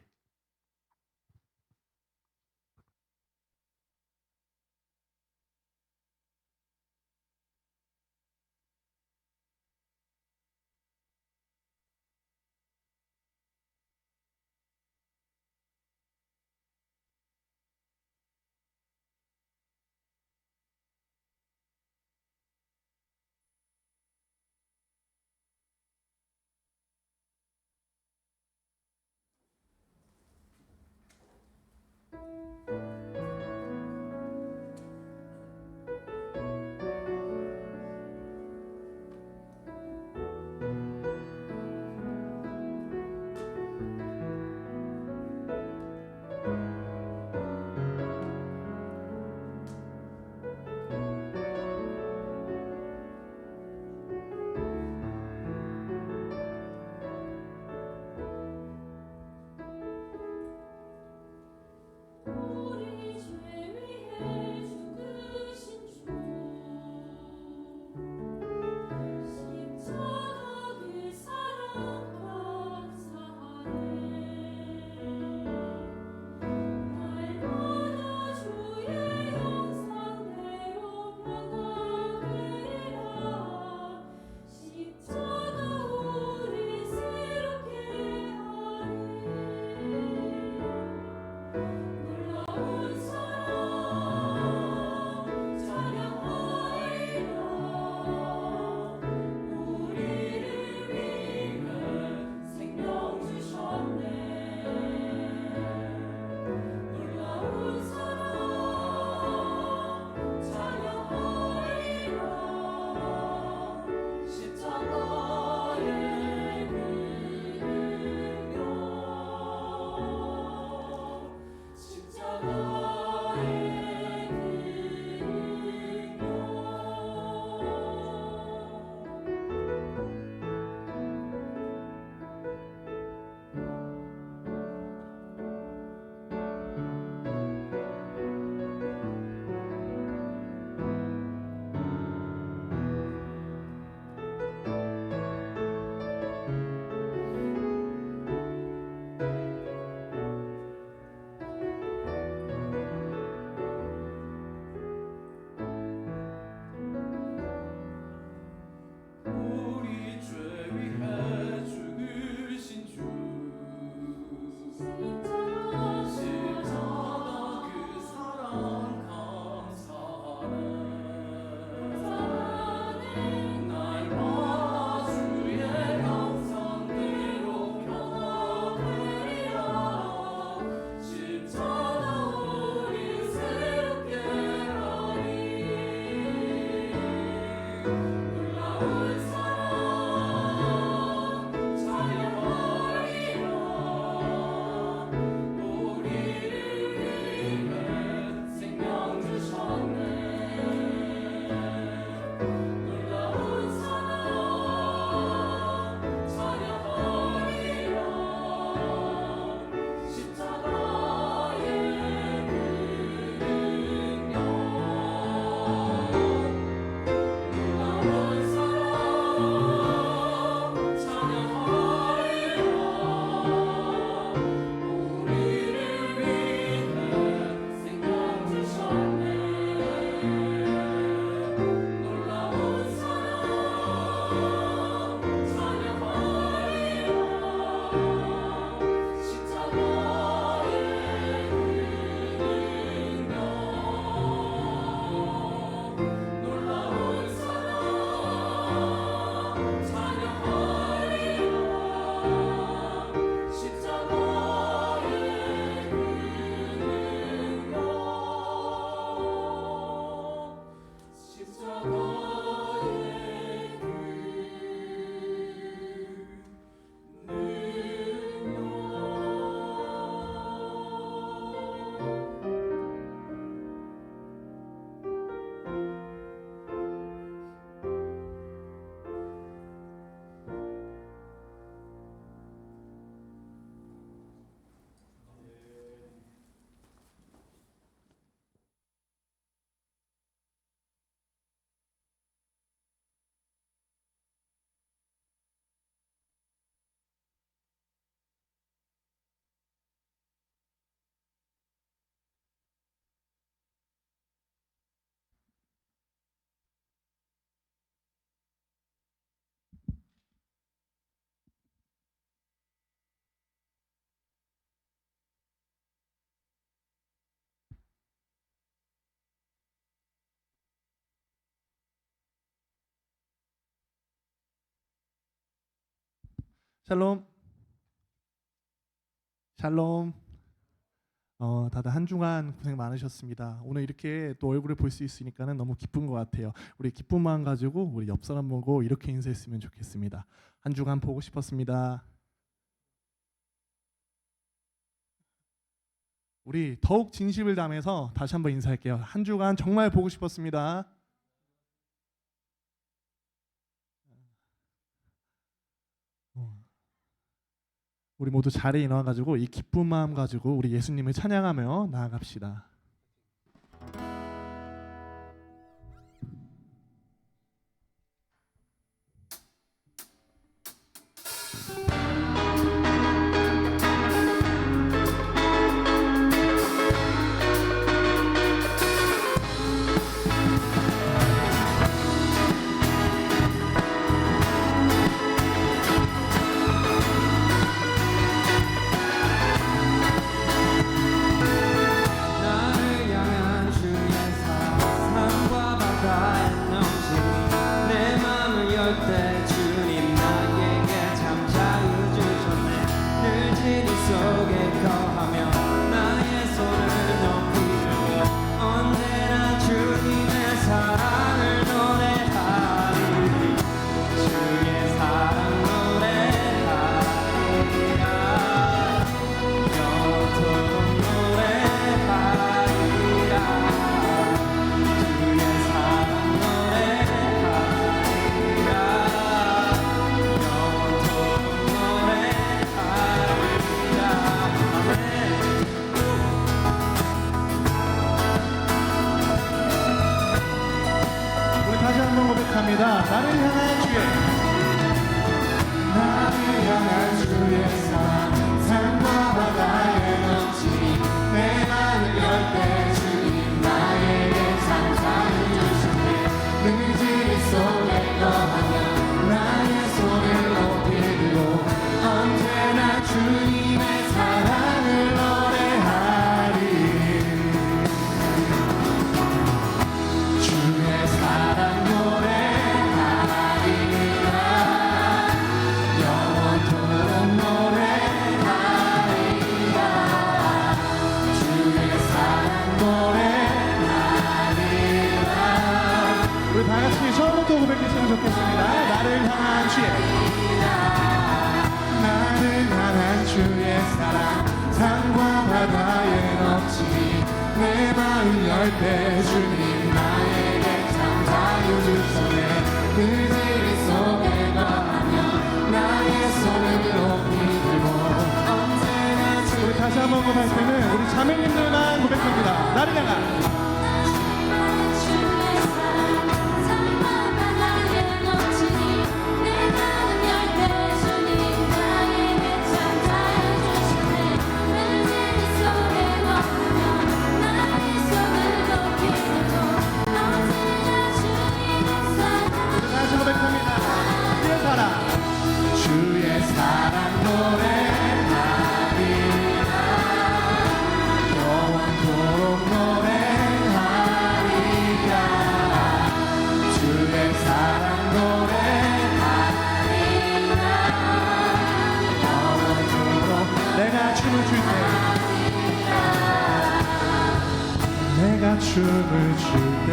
샬롬. 샬롬. 다들 한 주간 고생 많으셨습니다. 오늘 이렇게 또 얼굴을 볼 수 있으니까는 너무 기쁜 것 같아요. 우리 기쁜 마음 가지고 우리 옆 사람 보고 이렇게 인사했으면 좋겠습니다. 한 주간 보고 싶었습니다. 우리 더욱 진심을 담아서 다시 한번 인사할게요. 한 주간 정말 보고 싶었습니다. 우리 모두 자리에 일어나가지고 이 기쁜 마음 가지고 우리 예수님을 찬양하며 나아갑시다. 나를 향한 주의 사랑과 바다의 넘침이 내 맘을 열 때 주님 나에게 참 자유 주셨네. 늘 진리 속에 거하며 나의 손을 높이 들고 언제나 주님의 사랑을 노래하리니 주의 사랑 노래하리라 영원토록 노래하리라 주의 사랑 노래하리라 영원토록 노래하리라 아멘. 우리 다시 한번 고백합니다. 나를 향한 주의 사랑 산과 바다의 넘침이 내 맘을 열 때 주님 나에게 참 자유 주셨네. 늘 진리 속에 거하며 나의 손을 높이 들고 언제나 주님의 사랑을 노래하리. 주의 사랑 노래하리라 영원토록 노래하리라 주의 사랑 노래하리라. 우리 다 같이 처음부터 고백했으면 좋겠습니다. 나를 향한 주의 사랑 산과 바다의 넘침이 내 마음 열 때 주님 나에게 참 자유 주셨네. 그 진리 속에 거하며 나의 손을 높이 들고 언제나 우리 다시 한번 고백할 때는 우리 자매님들만 고백합니다. 나를 향한 다시 고백합니다. 주의 사랑 노래하리라 영원토록 노래하리라 주의 사랑 노래하리라 영원토록. 내가 춤을 출 때 내가 춤을 출 때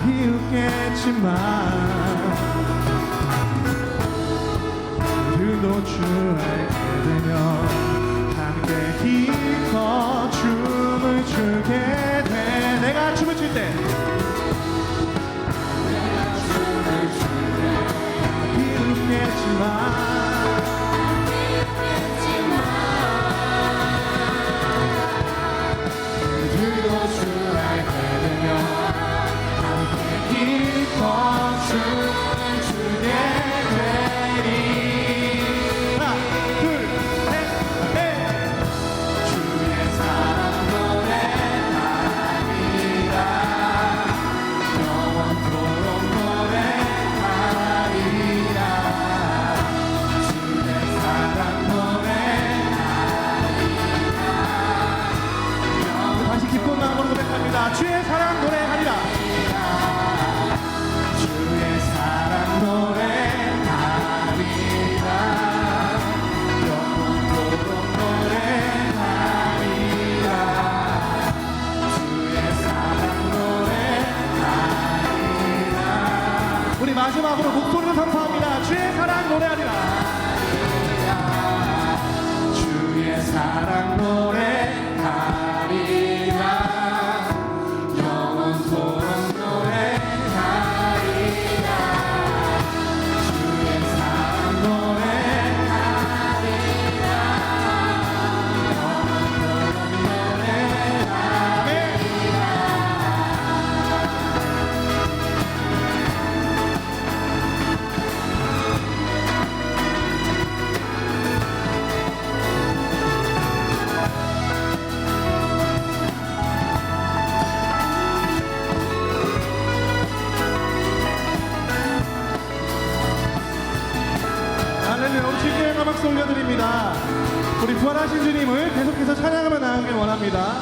비웃겠지만 그도 주 알게 되면 함께 기뻐 춤을 추게 돼. 내가 춤을 출 때 비웃겠지만 그도 주 알게 되면 기뻐 춤을 추게 되리. 하나 둘 셋 넷. 주의 사랑 노래하리라 사랑 노래하리라 영원토록 노래하리라 주의 사랑 노래하리라 영원토록 할렐루야. 우리 주님께 박수 올려드립니다. 우리 부활하신 주님을 계속해서 찬양하며 나아가길 원합니다.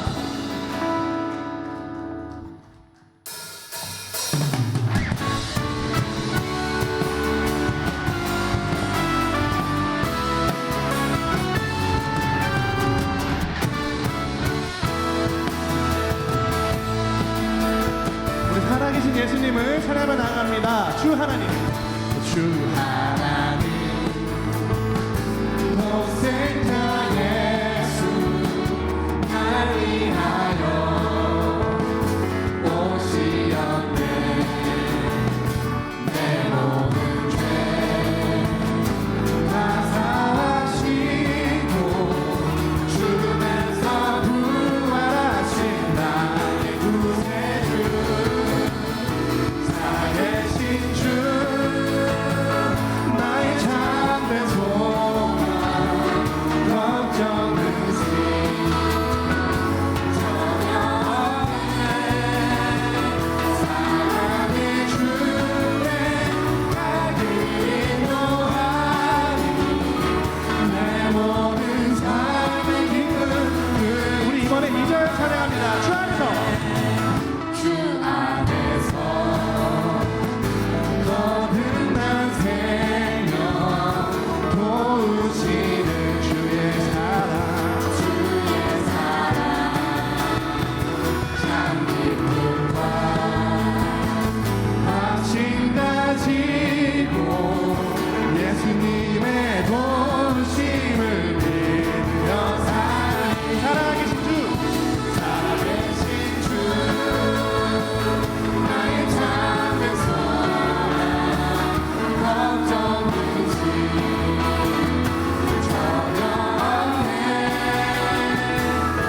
우리 살아계신 예수님을 찬양하며 나아갑니다. 주 하나님, 주 하나님, 독생자 예수 날 위하여 오시었네. 내 모든 죄 다 사하시고 죽으면서 부활하신 나의 구세주, 살아계신 주, 나의 참된 소망, 걱정 근심 전혀 없네. 사랑의 주에 날 인도하니 내 모든 삶의 기쁨. 우리 이번에 2절 찬양합니다. 주 안에서, 주 안에서 거듭난 생명 도우시는 주의 사랑, 참 기쁨과 확신 가지고 예수님의 도우심을 믿으며 살아계신 주, 살아계신 주, 나의 참된 소망, 걱정 근심 전혀 없네.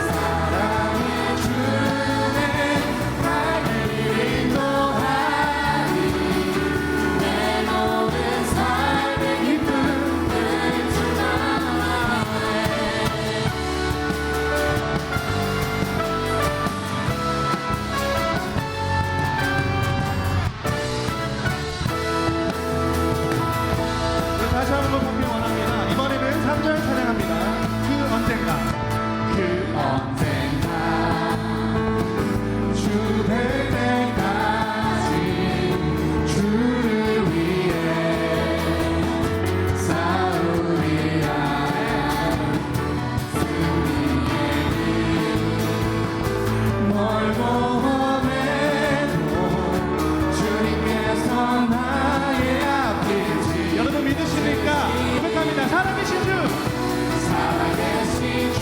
사랑의 주에 날 인도하니 내 모든 삶의 기쁨을 주장하네. 다시 한번 보기 원합니다. 이번에는 3절 찬양합니다. 그 언젠가, 그 언젠가 주 뵐 때까지 주를 위해 싸우리라. 승리의 길 멀고 험해도 주님께서 나의 앞길지. 여러분 믿으십니까? 고백합니다. 살아계신 주, 살아계신 주,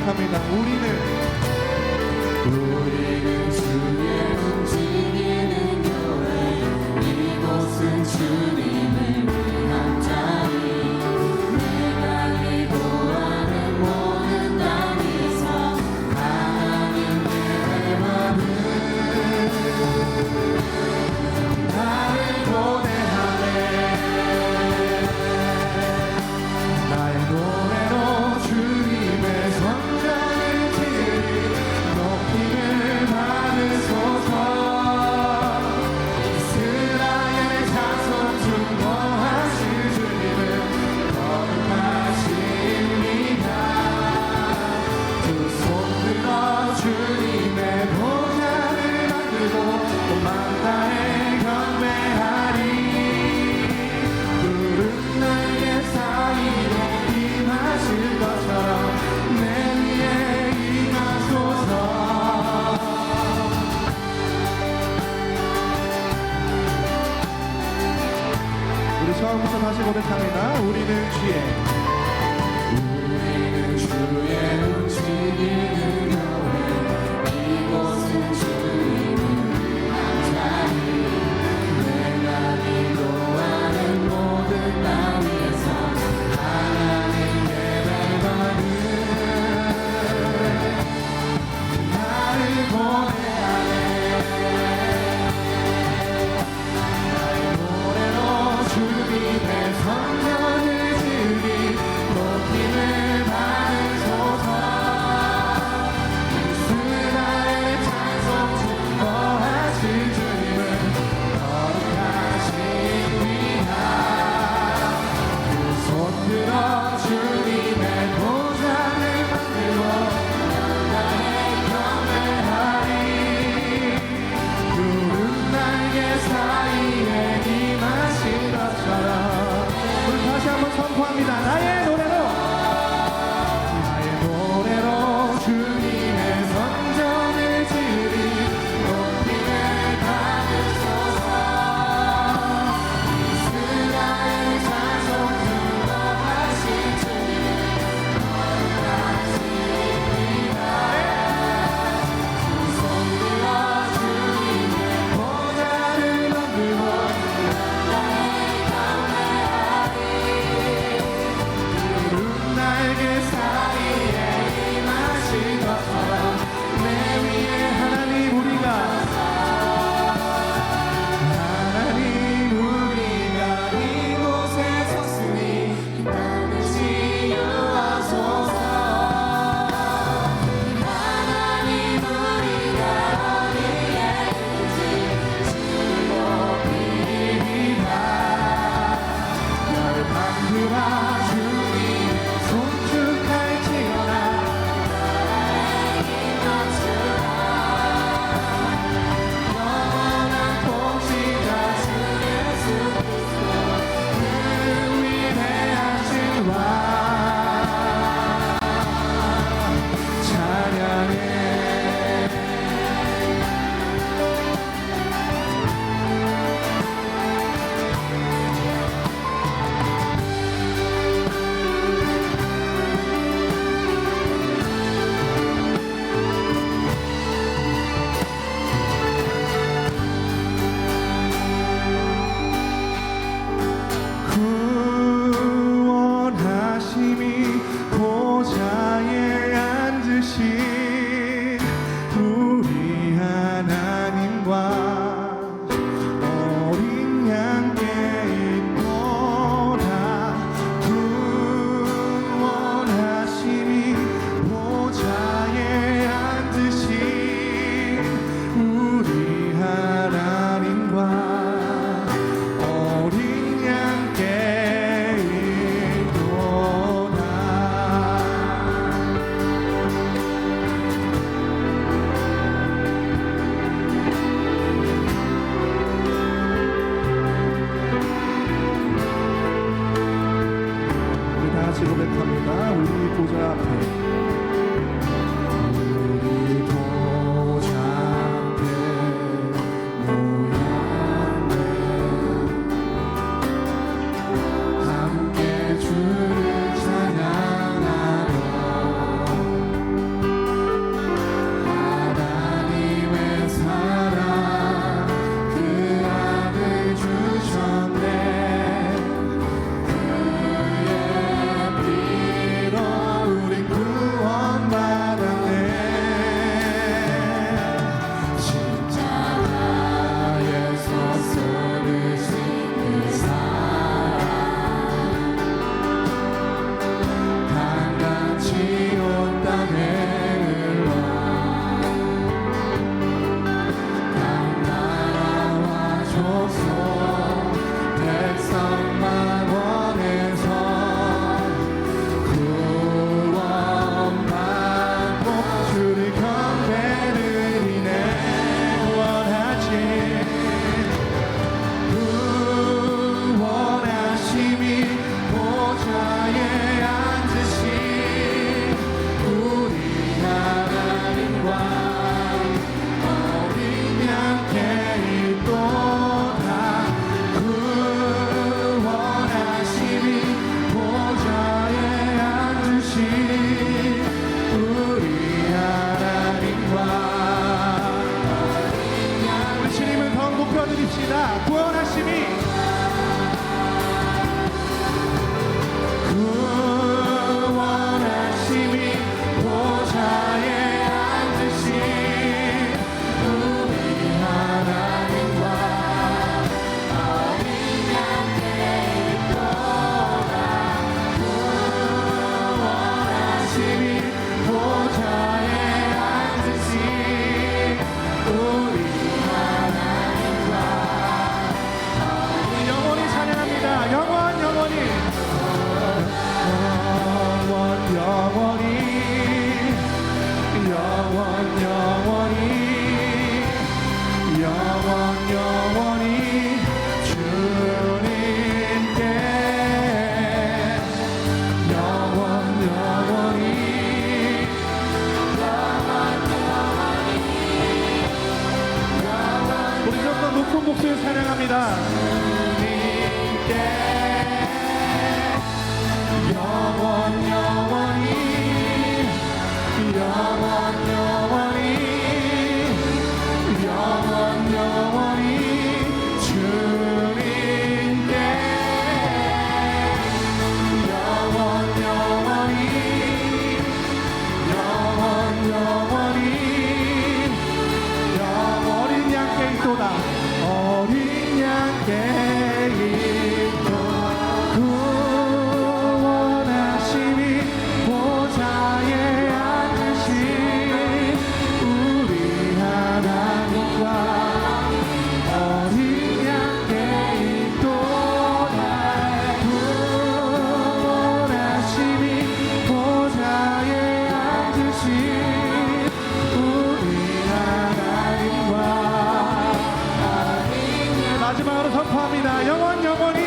고백합니다. 우리는 주의 움직이는 교회 이곳은 주님을 위한 자리 내가 기도하는 모든 땅에서 하나님께 대화는 나를 고대하네 나의 노래로 주님의 성전을 지으리 높임을 받으소서 이스라엘의 자손 중 거하실 주님은 거룩하십니다 두 손 들어 주님의 보좌를 만들고 또 만다에 경배하리 푸른 날개 사이로 임하실 것처럼 내 위에 임하소서 우리 처음부터 다시 고백합니다. 우리는 주의 움직이는 교회 이곳은 주님을 위한 자리 내가 기도하는 모든 땅에서 하나님께 대하는 나를 고대하네 나의 노래로 주님의 성전을 지으리 높임을 받으소서 구원하시다 구원하심이 구원하심이 보좌에 앉으신 우리 하나님과 어린 양께 있도다 구원하심이 보좌에 앉으신 우리 하나님과 영원히 찬양합니다. 영원히 영원히 주님께 영원히 우리 좀 더 높은 목소리로 찬양합니다. 주님께 영원히 주님께 어린 양께 있도다 어린 양께 있도다 구원하심이 보좌에 앉으신 우리 하나님과 어린 양께 있도다 구원하심이 보좌에 앉으신 우리 하나님과 마지막으로 선포합니다. 영원히 주님께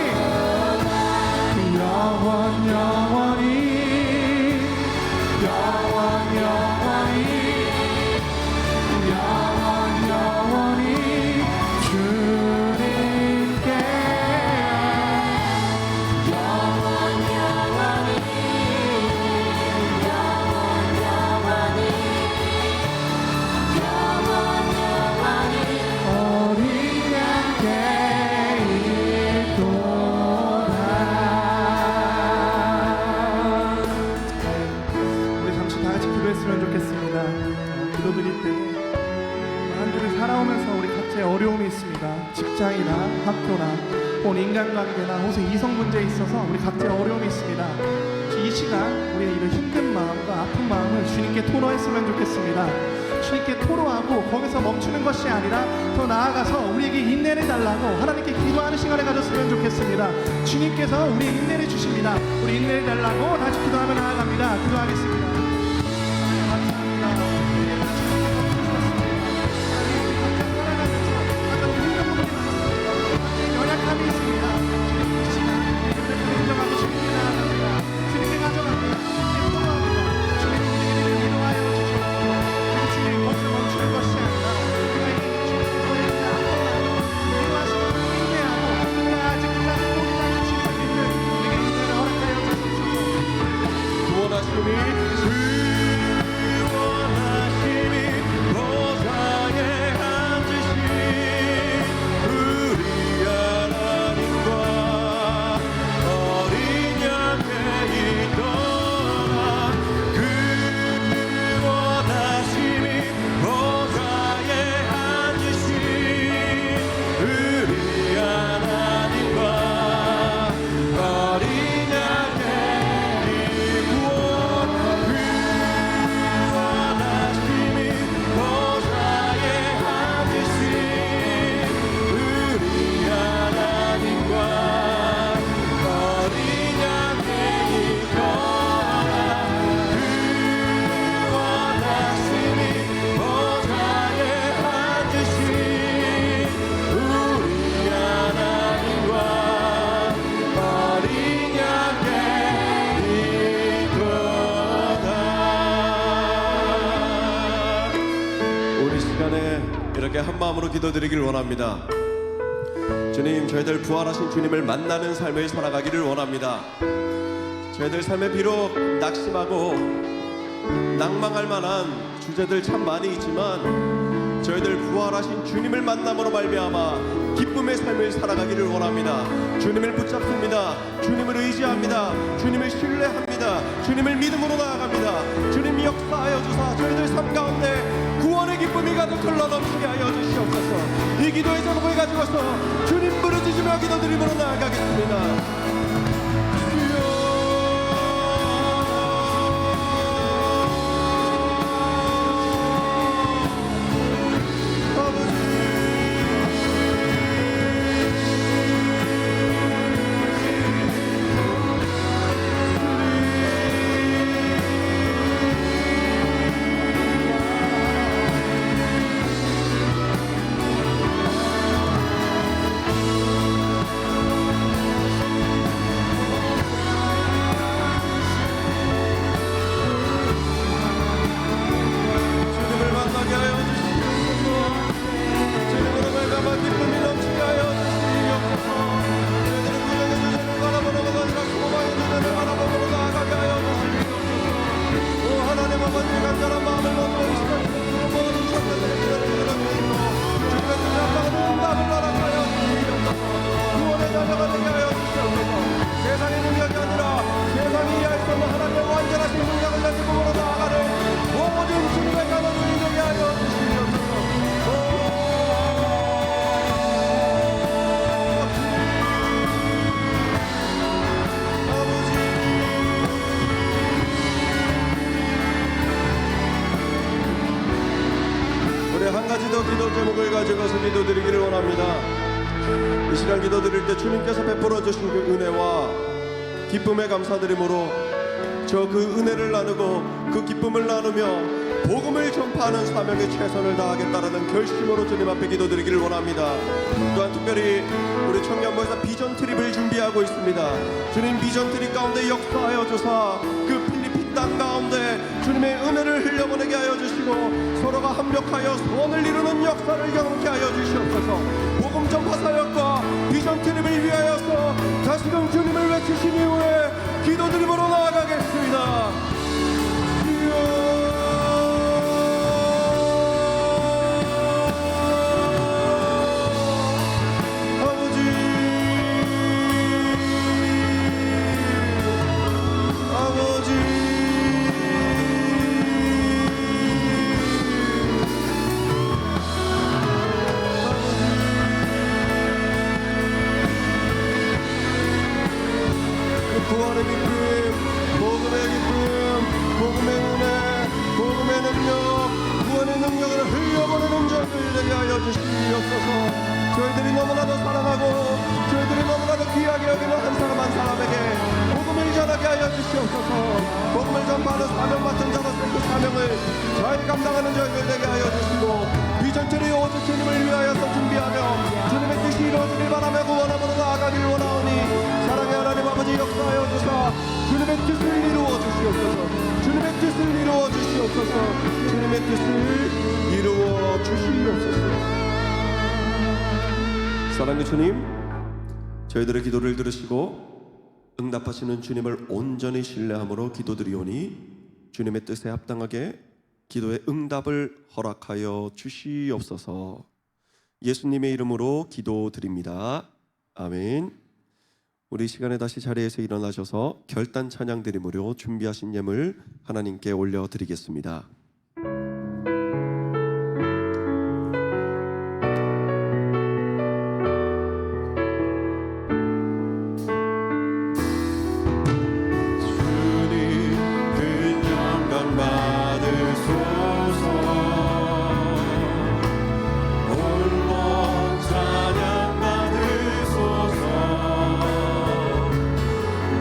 어린 양께 있도다. 우리 잠시 다 같이 기도했으면 좋겠습니다. 기도드릴 때 한 주를 살아오면서 우리 각자의 어려움이 있습니다. 직장이나 학교나 혹은 인간관계나 혹은 이성 문제에 있어서 우리 각자의 어려움이 있습니다. 이 시간 우리의 이런 힘든 마음과 아픈 마음을 주님께 토로했으면 좋겠습니다. 주님께 토로하고 거기서 멈추는 것이 아니라 더 나아가서 우리에게 인내를 달라고 하나님께 기도하는 시간을 가졌으면 좋겠습니다. 주님께서 우리 인내를 주십니다. 우리 인내를 달라고 다시 기도하며 나아갑니다. 기도하겠습니다. 연약함이 있습니다. 주님 이 시간 인정하고 주님께 나아갑니다. 주님께 가져갑니다. 기도합니다. 주님 우리에게 기도하여 주시옵소서. 주님 거기서 멈추는 것이 아니라 우리에게 주님께서 이렇게 기도하시고 인내하고 우리가 아직 끝나지 못한 주님을 믿는 우리에게 인내를 허락하여 주시옵소서. 구원하심이 보좌에 앉으신 우리 하나님과 어린 양께 있도다 구원하심이 보좌에 앉으신 우리 하나님과 어린 양께 이렇게 한 마음으로 기도드리길 원합니다. 주님, 저희들 부활하신 주님을 만나는 삶을 살아가기를 원합니다. 저희들 삶에 비록 낙심하고 낭망할 만한 주제들 참 많이 있지만 저희들 부활하신 주님을 만남으로 말미암아 기쁨의 삶을 살아가기를 원합니다. 주님을 붙잡습니다. 주님을 의지합니다. 주님을 신뢰합니다. 주님을 믿음으로 나아갑니다. 주님 역사하여 주사 저희들 삶 가운데 구원의 기쁨이 가득 흘러넘치게 하여 주시옵소서. 이 기도의 제목을 가지고서 주님 부르짖으며 기도드림으로 나아가겠습니다. 세상의 능력이 아니라 세상이 이해할 수 없는 하나님의 완전하신 능력을 가진 몸으로 나아가는 모든 주님의 가문을 이루게 하여 주시옵소서. 우리 한 가지 더 기도 제목을 가져가서 기도드리기를 원합니다. 이 시간 기도드릴 때 주님께서 베풀어 주신 그 은혜와 기쁨에 감사드림으로 저 그 은혜를 나누고 그 기쁨을 나누며 복음을 전파하는 사명에 최선을 다하겠다라는 결심으로 주님 앞에 기도드리기를 원합니다. 또한 특별히 우리 청년부에서 비전 트립을 준비하고 있습니다. 주님 비전 트립 가운데 역사하여 주사 그 필리핀 땅 가운데 주님의 은혜를 흘려보내게 하여 주시고 서로가 합력하여 소원을 이루는 역사를 경험케 하여 주시옵소서. 복음 전파 사역과 비전 트립을 위하여서 다시금 주님을 외치신 이후에 기도드림으로 나아가겠습니다. 구원의 기쁨, 복음의 기쁨, 복음의 은혜, 복음의 능력, 구원의 능력을 흘려보내는 자들 되게 하여 주시옵소서. 저희들이 너무나도 사랑하고 저희들이 너무나도 귀하게 여기는 한 사람 한 사람에게 복음을 전하게 하여 주시옵소서. 복음을 전파하는 사명 맡은 자로서 그 사명을 잘 감당하는 저희들 되게 하여 주시고 비전체리 오직 주님을 위하여서 준비하며 주님의 뜻이 이루어지길 바라며 구원함으로 나아가길 원하오니 사랑의 하나님 아버지 역사하여 주사 주님의 뜻을 이루어 주시옵소서. 주님의 뜻을 이루어 주시옵소서. 주님의 뜻을 이루어 주시옵소서. 사랑의 주님, 저희들의 기도를 들으시고 응답하시는 주님을 온전히 신뢰함으로 기도드리오니 주님의 뜻에 합당하게 기도의 응답을 허락하여 주시옵소서. 예수님의 이름으로 기도드립니다. 아멘. 우리 시간에 다시 자리에서 일어나셔서 결단 찬양 드림으로 준비하신 예물 하나님께 올려드리겠습니다.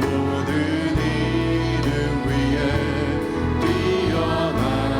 모든 이름 위에 뛰어난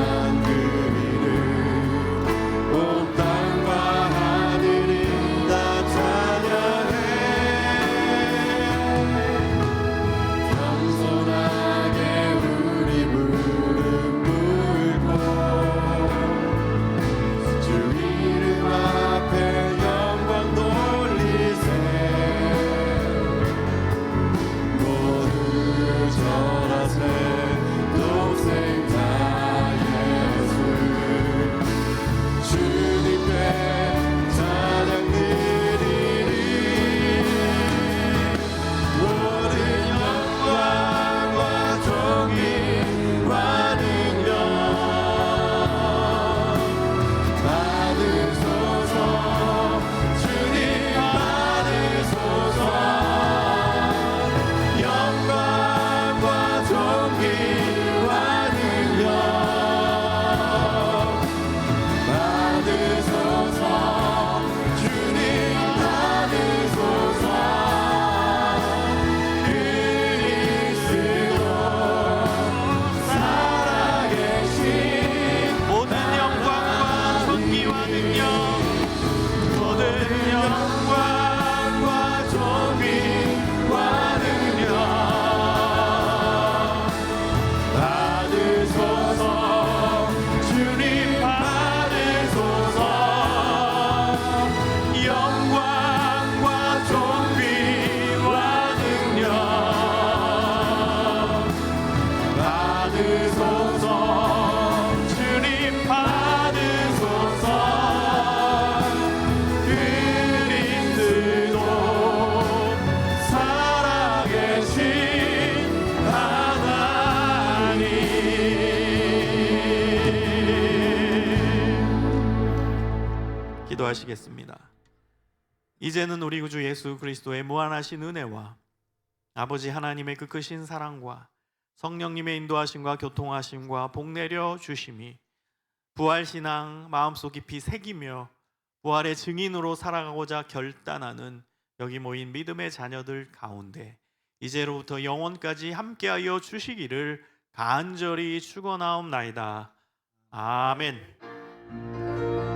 기도하시겠습니다. 이제는 우리 구주 예수 그리스도의 무한하신 은혜와 아버지 하나님의 그 크신 사랑과 성령님의 인도하심과 교통하심과 복내려 주심이 부활신앙 마음속 깊이 새기며 부활의 증인으로 살아가고자 결단하는 여기 모인 믿음의 자녀들 가운데 이제로부터 영원까지 함께하여 주시기를 간절히 축원하옵나이다. 아멘.